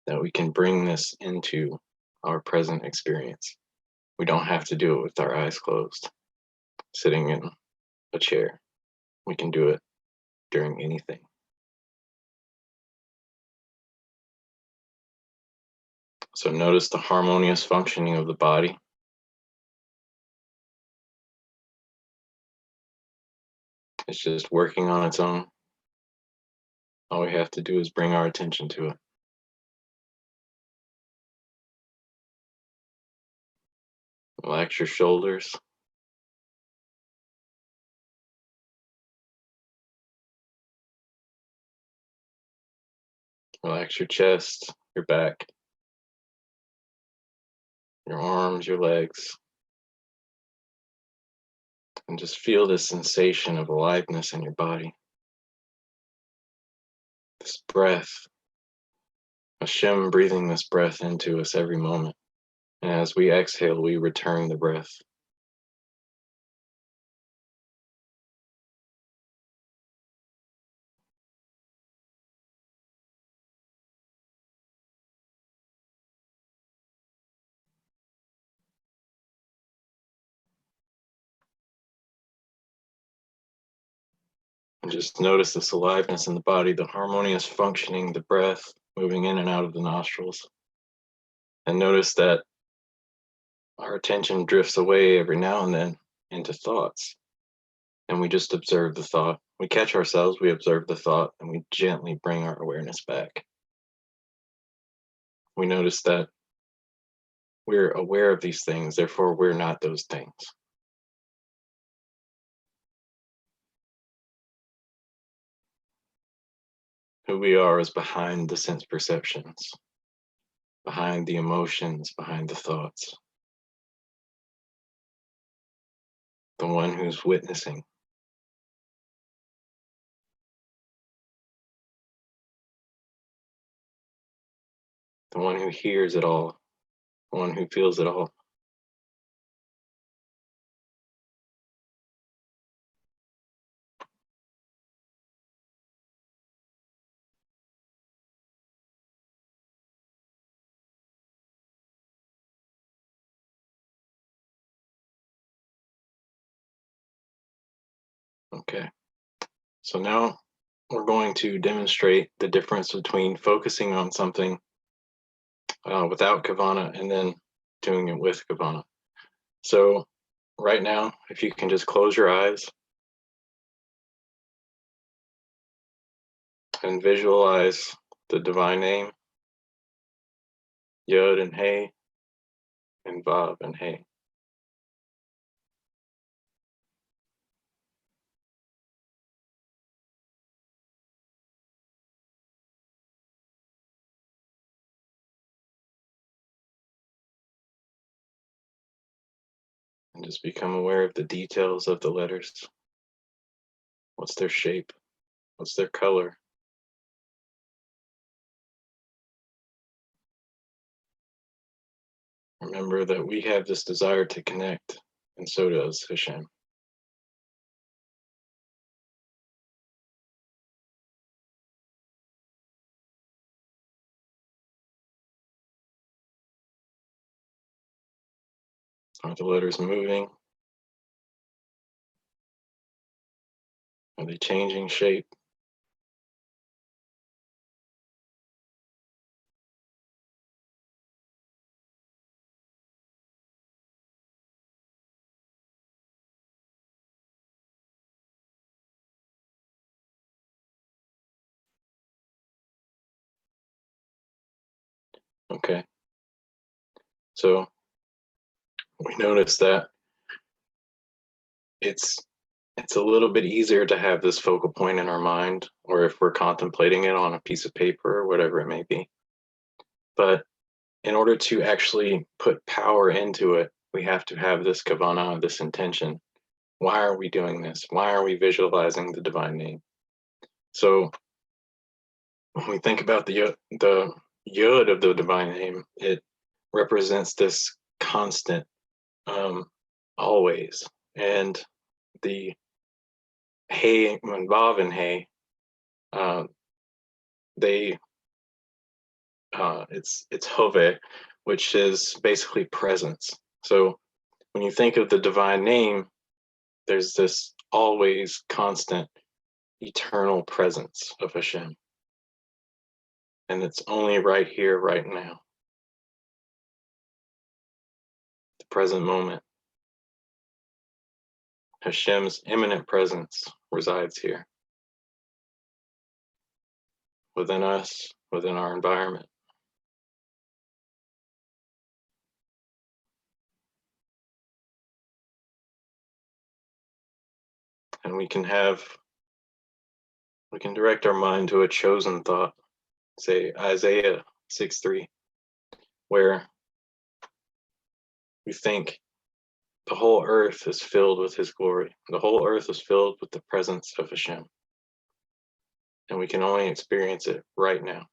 that we can bring this into our present experience. We don't have to do it with our eyes closed, sitting in a chair. We can do it during anything. So notice the harmonious functioning of the body. It's just working on its own. All we have to do is bring our attention to it. Relax your shoulders. Relax your chest, your back, your arms, your legs. And just feel this sensation of aliveness in your body. This breath, Hashem breathing this breath into us every moment. And as we exhale, we return the breath. And just notice this aliveness in the body, the harmonious functioning, the breath moving in and out of the nostrils. And notice that our attention drifts away every now and then into thoughts. And we just observe the thought. We catch ourselves, we observe the thought, and we gently bring our awareness back. We notice that we're aware of these things, therefore we're not those things. Who we are is behind the sense perceptions, behind the emotions, behind the thoughts. The one who's witnessing. The one who hears it all, the one who feels it all. Okay. So now we're going to demonstrate the difference between focusing on something without kavana and then doing it with kavana. So right now, if you can just close your eyes and visualize the divine name, Yod and Hey and Vav and Hey. And just become aware of the details of the letters. What's their shape? What's their color? Remember that we have this desire to connect, and so does Hashem. Are the letters moving? Are they changing shape? Okay. So we notice that it's a little bit easier to have this focal point in our mind, or if we're contemplating it on a piece of paper or whatever it may be. But in order to actually put power into it, we have to have this kavana, this intention. Why are we doing this? Why are we visualizing the divine name? So when we think about the yod of the divine name, it represents this constant, always. And the hey and vav and hey, they it's hove, which is basically presence. So when you think of the divine name, there's this always constant eternal presence of Hashem, and it's only right here, right now, the present moment. Hashem's immanent presence resides here, within us, within our environment. And we can direct our mind to a chosen thought, say Isaiah 6:3, where we think the whole earth is filled with his glory. The whole earth is filled with the presence of Hashem. And we can only experience it right now.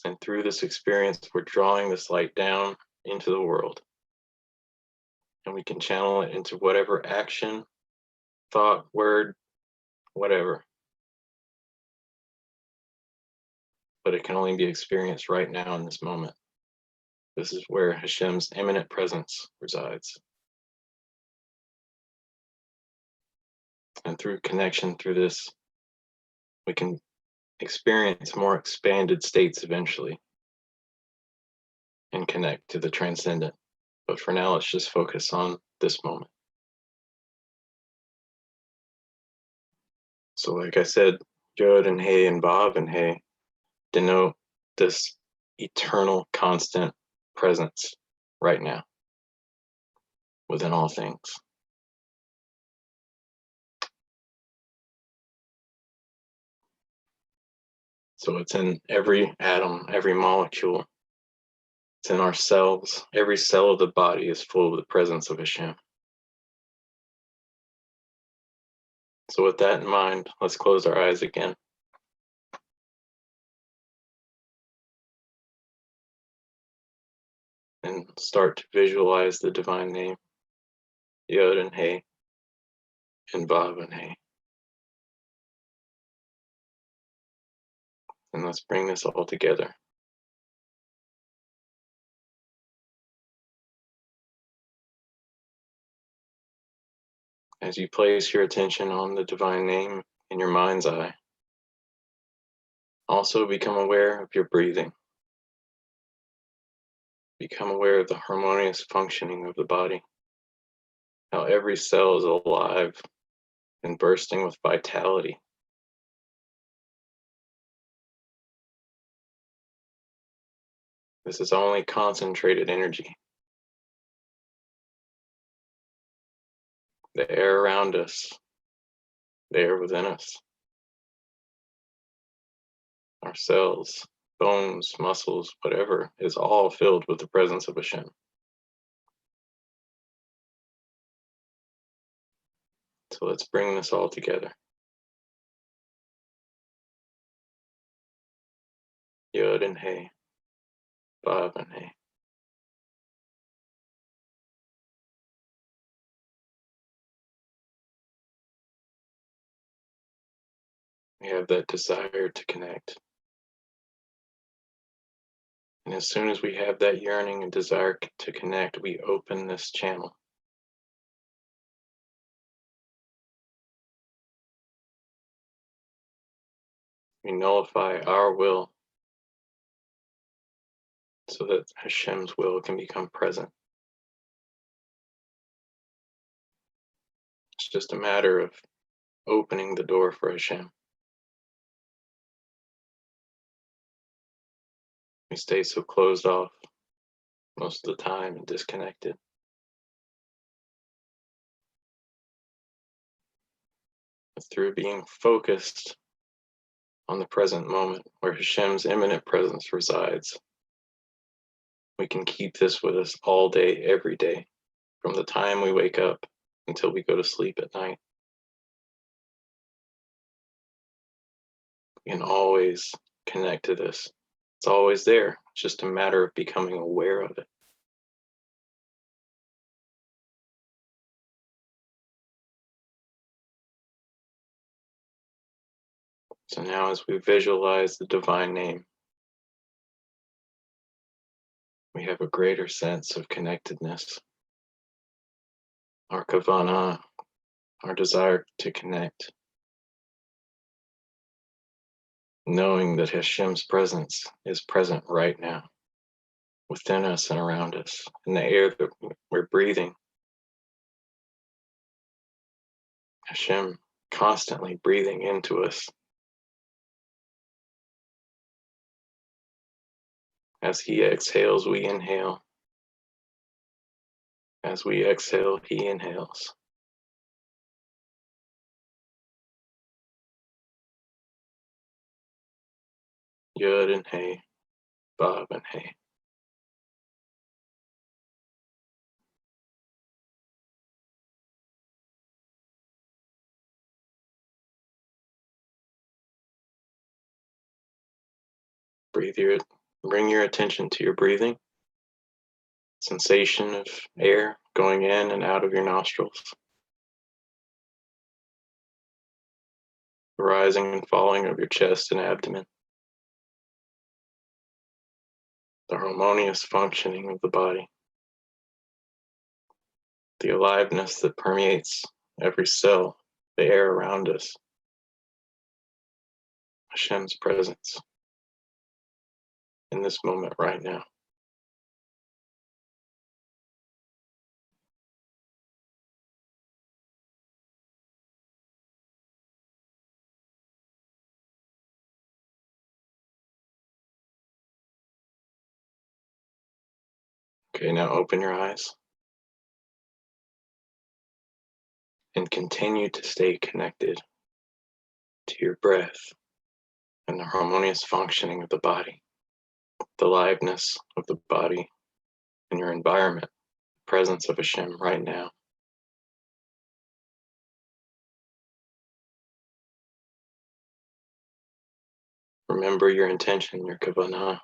And through this experience, we're drawing this light down into the world. And we can channel it into whatever action, thought, word, whatever. But it can only be experienced right now in this moment. This is where Hashem's immanent presence resides. And through connection through this, we can experience more expanded states eventually and connect to the transcendent. But for now, let's just focus on this moment. So like I said, Yod and Hey and Vav and Hey denote this eternal, constant presence right now within all things. So it's in every atom, every molecule. It's in our cells. Every cell of the body is full of the presence of Hashem. So with that in mind, let's close our eyes again. And start to visualize the divine name, Yod and Hey, and Vav and Hey. And let's bring this all together. As you place your attention on the divine name in your mind's eye, also become aware of your breathing. Become aware of the harmonious functioning of the body, how every cell is alive and bursting with vitality. This is only concentrated energy. The air around us, the air within us, our cells, bones, muscles, whatever, is all filled with the presence of Hashem. So let's bring this all together. Yod and Hey, Vav and Hey. We have that desire to connect. And as soon as we have that yearning and desire to connect, we open this channel. We nullify our will so that Hashem's will can become present. It's just a matter of opening the door for Hashem. We stay so closed off most of the time and disconnected. But through being focused on the present moment where Hashem's immanent presence resides, we can keep this with us all day, every day, from the time we wake up until we go to sleep at night. We can always connect to this. It's always there. It's just a matter of becoming aware of it. So now as we visualize the divine name, we have a greater sense of connectedness. Our kavanah, our desire to connect, knowing that Hashem's presence is present right now, within us and around us, in the air that we're breathing. Hashem constantly breathing into us. As He exhales, we inhale. As we exhale, He inhales. Yod and Hey, Vav and Hey. Bring your attention to your breathing. Sensation of air going in and out of your nostrils. The rising and falling of your chest and abdomen. The harmonious functioning of the body. The aliveness that permeates every cell, the air around us. Hashem's presence in this moment right now. Okay, now open your eyes and continue to stay connected to your breath and the harmonious functioning of the body, the aliveness of the body and your environment, the presence of Hashem right now. Remember your intention, your kavanah.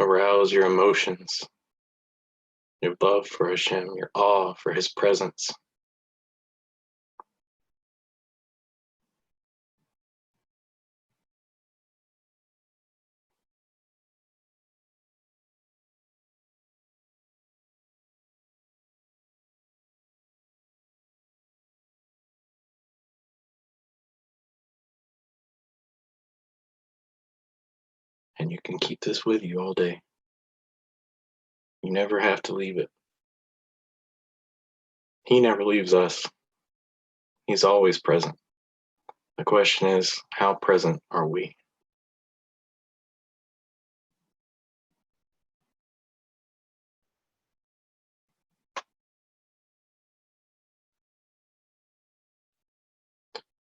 Arouse your emotions, your love for Hashem, your awe for His presence. And you can keep this with you all day. You never have to leave it. He never leaves us. He's always present. The question is, how present are we?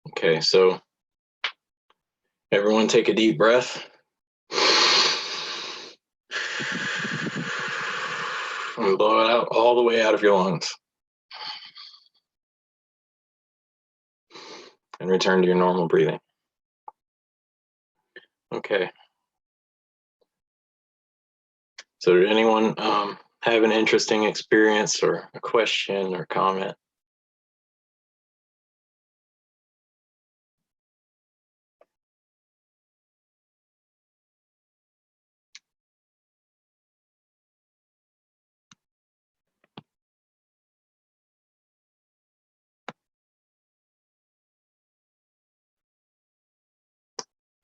Okay, so everyone take a deep breath. And blow it out all the way out of your lungs. And return to your normal breathing. Okay. So did anyone have an interesting experience or a question or comment?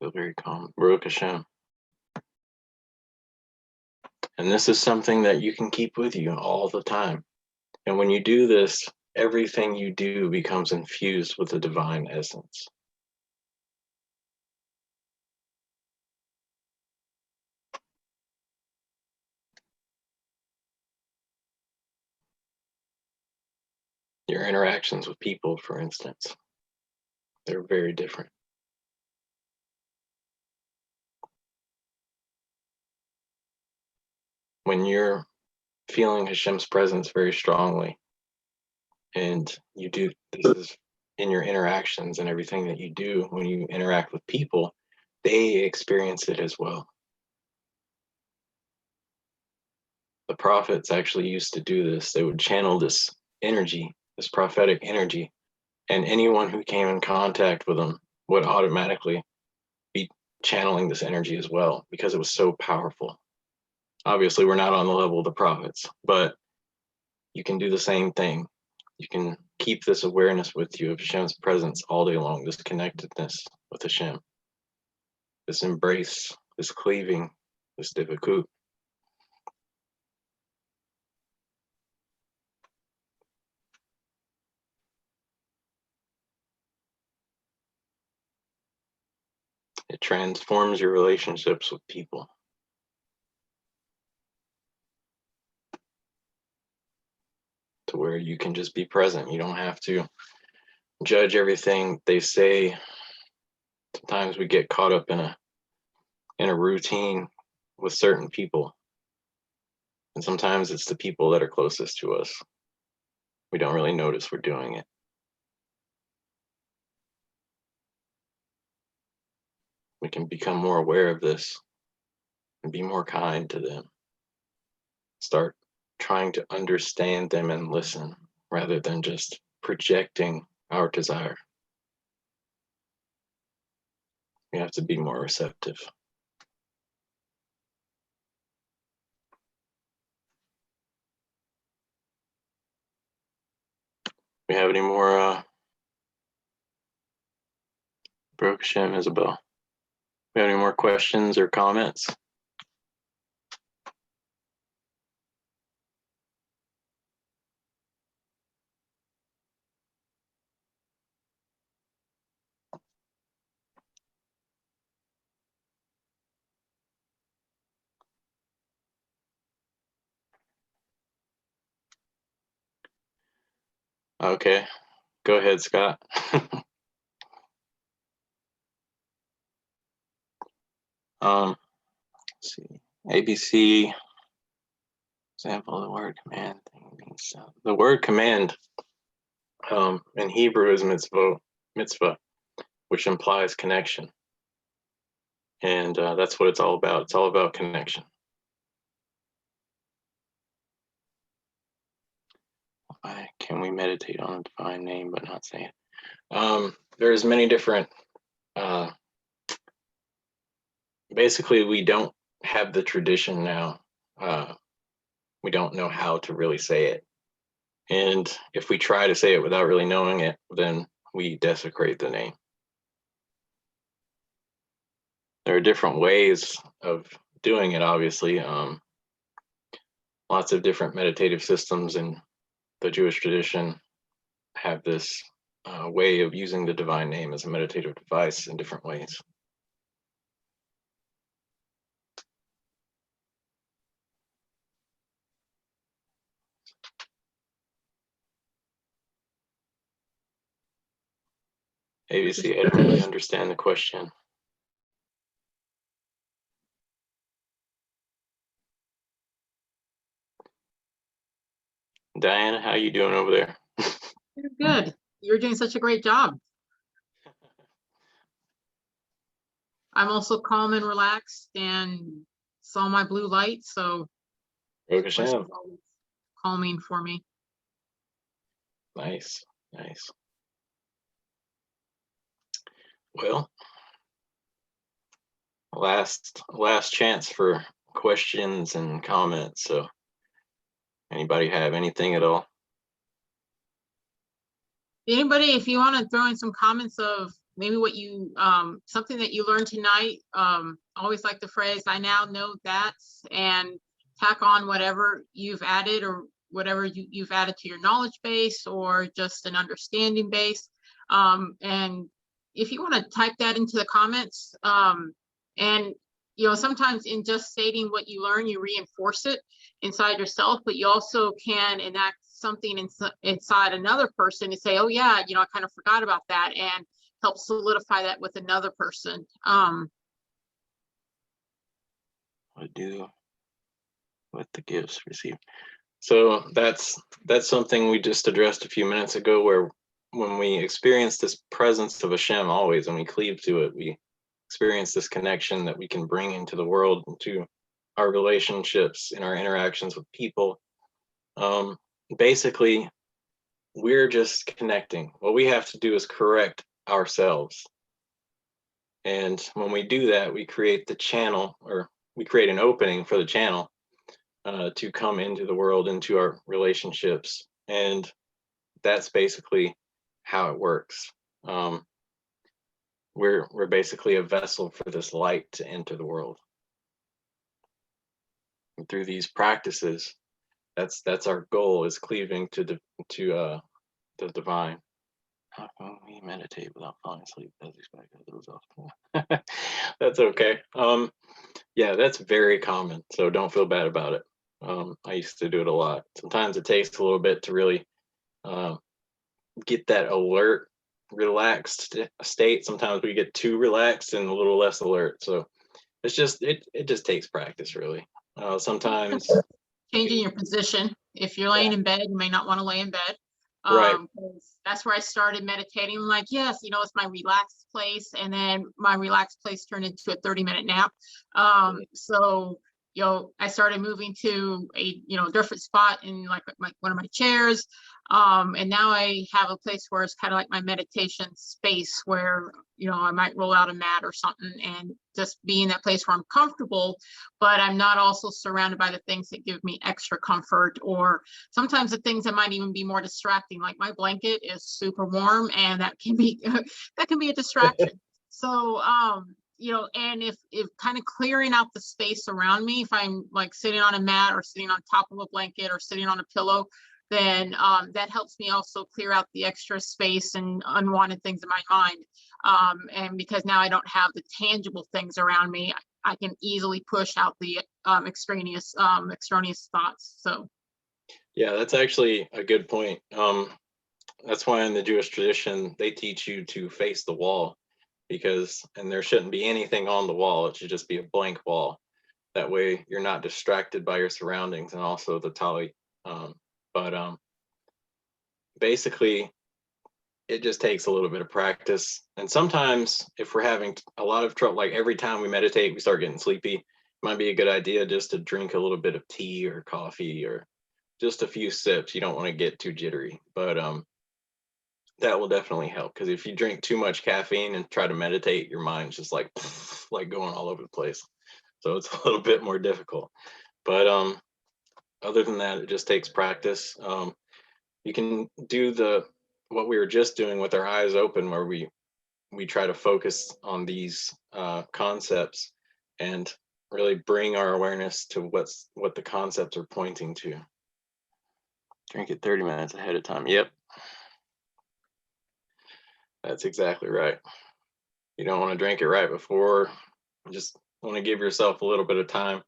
Feel very calm. Baruch Hashem. And this is something that you can keep with you all the time. And when you do this, everything you do becomes infused with the divine essence. Your interactions with people, for instance, they're very different. When you're feeling Hashem's presence very strongly, and you do this is in your interactions and everything that you do when you interact with people, they experience it as well. The prophets actually used to do this. They would channel this energy, this prophetic energy, and anyone who came in contact with them would automatically be channeling this energy as well because it was so powerful. Obviously, we're not on the level of the prophets, but you can do the same thing. You can keep this awareness with you of Hashem's presence all day long, this connectedness with Hashem, this embrace, this cleaving, this Devekut. It transforms your relationships with people. To where you can just be present. You don't have to judge everything they say. Sometimes we get caught up in a routine with certain people. And sometimes it's the people that are closest to us. We don't really notice we're doing it. We can become more aware of this and be more kind to them. Start trying to understand them and listen rather than just projecting our desire. We have to be more receptive. We have any more Baruch Hashem, Isabel? We have any more questions or comments? Okay, go ahead, Scott. Let's see. ABC, example of the word command. The word command in Hebrew is mitzvah, which implies connection. And that's what it's all about. It's all about connection. Can we meditate on a divine name but not say it? There's many different, basically we don't have the tradition now. We don't know how to really say it. And if we try to say it without really knowing it, then we desecrate the name. there are different ways of doing it, obviously. Lots of different meditative systems in the Jewish tradition have this way of using the divine name as a meditative device in different ways. ABC, I don't really understand the question. Diana, how you doing over there? You're good. You're doing such a great job. I'm also calm and relaxed and saw my blue light, so Baruch it's Hashem. always calming for me. Nice, nice. Well, last chance for questions and comments. So, anybody have anything at all? Anybody, if you want to throw in some comments of maybe what you something that you learned tonight, always like the phrase "I now know that," and tack on whatever you've added or whatever you've added to your knowledge base or just an understanding base. And if you want to type that into the comments, and sometimes in just stating what you learn, you reinforce it inside yourself, but you also can enact something inside another person and say, oh yeah, I kind of forgot about that, and help solidify that with another person. What do with the gifts received? So that's something we just addressed a few minutes ago, where when we experience this presence of Hashem always, and we cleave to it, we experience this connection that we can bring into the world, into our relationships, in our interactions with people. Basically, we're just connecting. What we have to do is correct ourselves. And when we do that, we create the channel, or we create an opening for the channel to come into the world, into our relationships. And that's basically how it works. We're basically a vessel for this light to enter the world. And through these practices, that's our goal, is cleaving to the divine. How can we meditate without falling asleep as expected? That's okay. Yeah, that's very common, so don't feel bad about it. I used to do it a lot. Sometimes it takes a little bit to really get that alert, relaxed state. Sometimes we get too relaxed and a little less alert. So it's just it just takes practice, really. Sometimes changing your position. If you're laying in bed, you may not want to lay in bed. Right. That's where I started meditating. I'm like, yes, it's my relaxed place. And then my relaxed place turned into a 30-minute nap. So, I started moving to a, different spot in like one of my chairs. And now I have a place where it's kind of like my meditation space where, I might roll out a mat or something and just be in that place where I'm comfortable, but I'm not also surrounded by the things that give me extra comfort, or sometimes the things that might even be more distracting, like my blanket is super warm and that can be a distraction. So, and if kind of clearing out the space around me, if I'm like sitting on a mat or sitting on top of a blanket or sitting on a pillow, then that helps me also clear out the extra space and unwanted things in my mind. And because now I don't have the tangible things around me, I can easily push out the extraneous thoughts. So, yeah, that's actually a good point. That's why in the Jewish tradition they teach you to face the wall, and there shouldn't be anything on the wall. It should just be a blank wall. That way you're not distracted by your surroundings and also the tali. But basically, it just takes a little bit of practice. And sometimes if we're having a lot of trouble, like every time we meditate, we start getting sleepy, it might be a good idea just to drink a little bit of tea or coffee or just a few sips. You don't want to get too jittery, but that will definitely help, because if you drink too much caffeine and try to meditate, your mind's just like going all over the place. So it's a little bit more difficult. But other than that, it just takes practice. You can do what we were just doing with our eyes open, where we we try to focus on these concepts and really bring our awareness to what the concepts are pointing to. Drink it 30 minutes ahead of time. Yep. That's exactly right. You don't want to drink it right before. You just want to give yourself a little bit of time.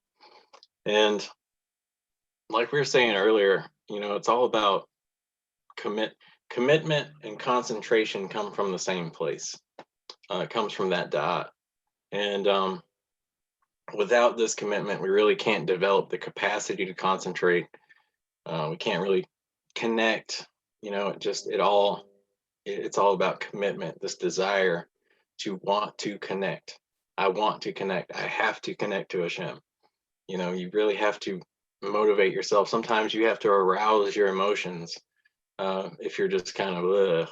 And like we were saying earlier, it's all about commitment and concentration come from the same place. It comes from that dot. And without this commitment, we really can't develop the capacity to concentrate. We can't really connect. It's all about commitment, this desire to want to connect. I want to connect. I have to connect to Hashem. You really have to motivate yourself. Sometimes you have to arouse your emotions if you're just kind of,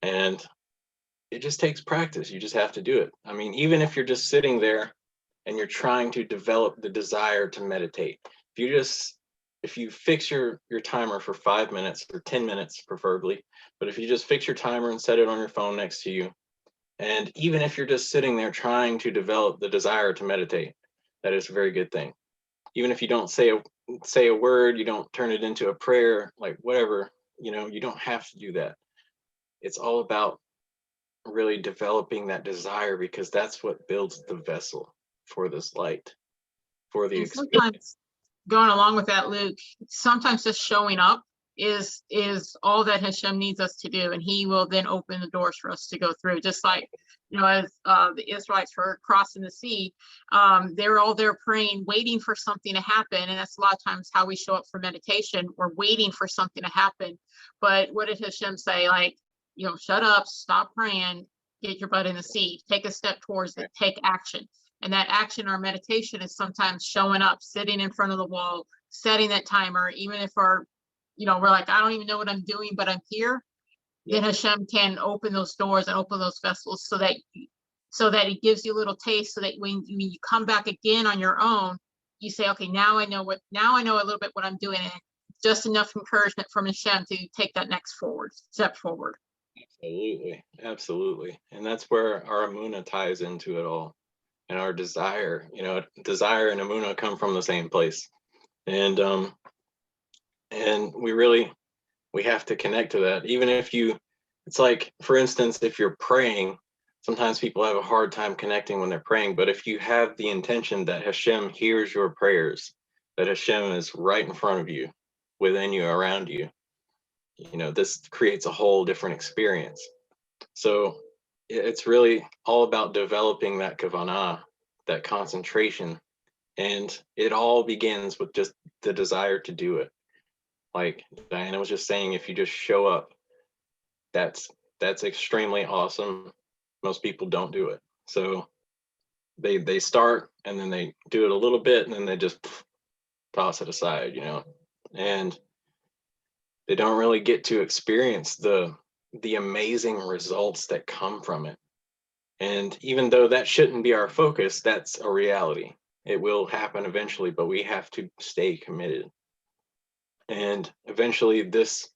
and it just takes practice. You just have to do it. I mean, even if you're just sitting there and you're trying to develop the desire to meditate, if you fix your timer for 5 minutes or 10 minutes, preferably, but if you just fix your timer and set it on your phone next to you, and even if you're just sitting there trying to develop the desire to meditate, that is a very good thing. Even if you don't say a word, you don't turn it into a prayer, like whatever, you don't have to do that. It's all about really developing that desire, because that's what builds the vessel for this light, for the experience. Sometimes going along with that, Luke, sometimes just showing up is all that Hashem needs us to do, and he will then open the doors for us to go through. Just like, as the Israelites were crossing the sea, they're all there praying, waiting for something to happen. And that's a lot of times how we show up for meditation. We're waiting for something to happen. But what did Hashem say? Like, shut up, stop praying, get your butt in the sea, take a step towards it, take action. And that action or meditation is sometimes showing up, sitting in front of the wall, setting that timer, even if we're like, I don't even know what I'm doing, but I'm here. Yeah. Then Hashem can open those doors and open those vessels so that it gives you a little taste, so that when you come back again on your own, you say, okay, now I know a little bit what I'm doing, and just enough encouragement from Hashem to take that next step forward. Absolutely. And that's where our emunah ties into it all. And our desire, desire and emunah come from the same place. And we have to connect to that. Even if it's like, for instance, if you're praying, sometimes people have a hard time connecting when they're praying. But if you have the intention that Hashem hears your prayers, that Hashem is right in front of you, within you, around you, this creates a whole different experience. So it's really all about developing that kavanah, that concentration. And it all begins with just the desire to do it. Like Diana was just saying, if you just show up, that's extremely awesome. Most people don't do it. So they start, and then they do it a little bit, and then they just toss it aside, and they don't really get to experience the amazing results that come from it. And even though that shouldn't be our focus, that's a reality. It will happen eventually, but we have to stay committed. And eventually this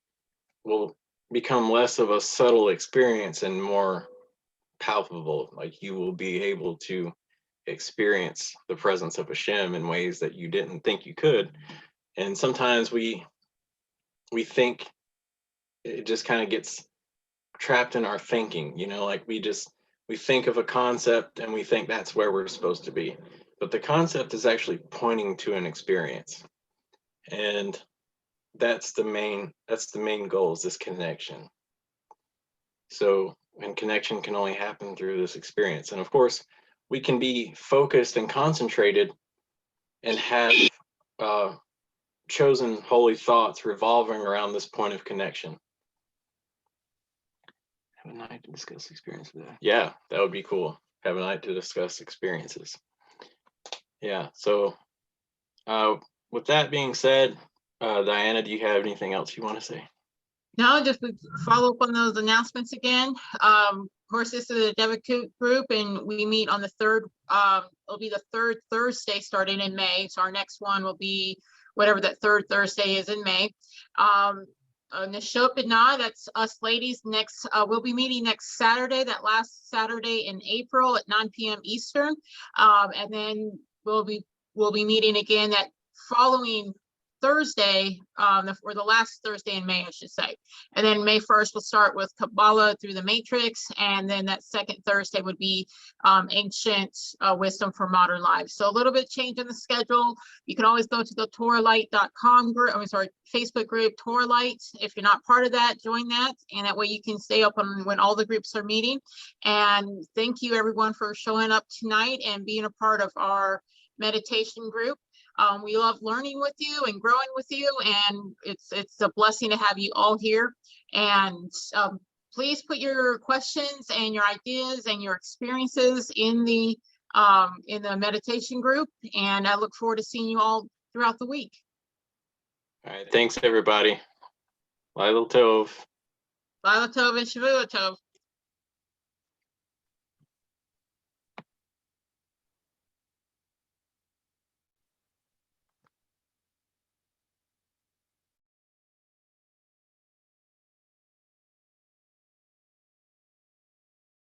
will become less of a subtle experience and more palpable. Like, you will be able to experience the presence of Hashem in ways that you didn't think you could. And sometimes we think it just kind of gets trapped in our thinking, like we think of a concept and we think that's where we're supposed to be. But the concept is actually pointing to an experience. And that's the main goal, is this connection. So, and connection can only happen through this experience. And of course, we can be focused and concentrated and have chosen holy thoughts revolving around this point of connection. Have a night to discuss experiences. Yeah, that would be cool. Have a night to discuss experiences. Yeah, so with that being said, Diana, do you have anything else you want to say? No, just to follow up on those announcements again. Of course, this is a Devekut group, and we meet on the third, it'll be the third Thursday starting in May. So our next one will be whatever that third Thursday is in May. Neshopina, that's us ladies next, we'll be meeting next Saturday, that last Saturday in April at 9 p.m. Eastern. And then we'll be meeting again that following Thursday, or the last Thursday in May, I should say. And then May 1st, we'll start with Kabbalah through the Matrix. And then that second Thursday would be Ancient Wisdom for Modern Life. So a little bit change in the schedule. You can always go to the TorahLight.com group, Facebook group, Torah Light. If you're not part of that, join that. And that way you can stay up on when all the groups are meeting. And thank you everyone for showing up tonight and being a part of our meditation group. We love learning with you and growing with you, and it's a blessing to have you all here. And please put your questions and your ideas and your experiences in the meditation group. And I look forward to seeing you all throughout the week. All right, thanks everybody. Laila Tov. Laila Tov and Shavua Tov.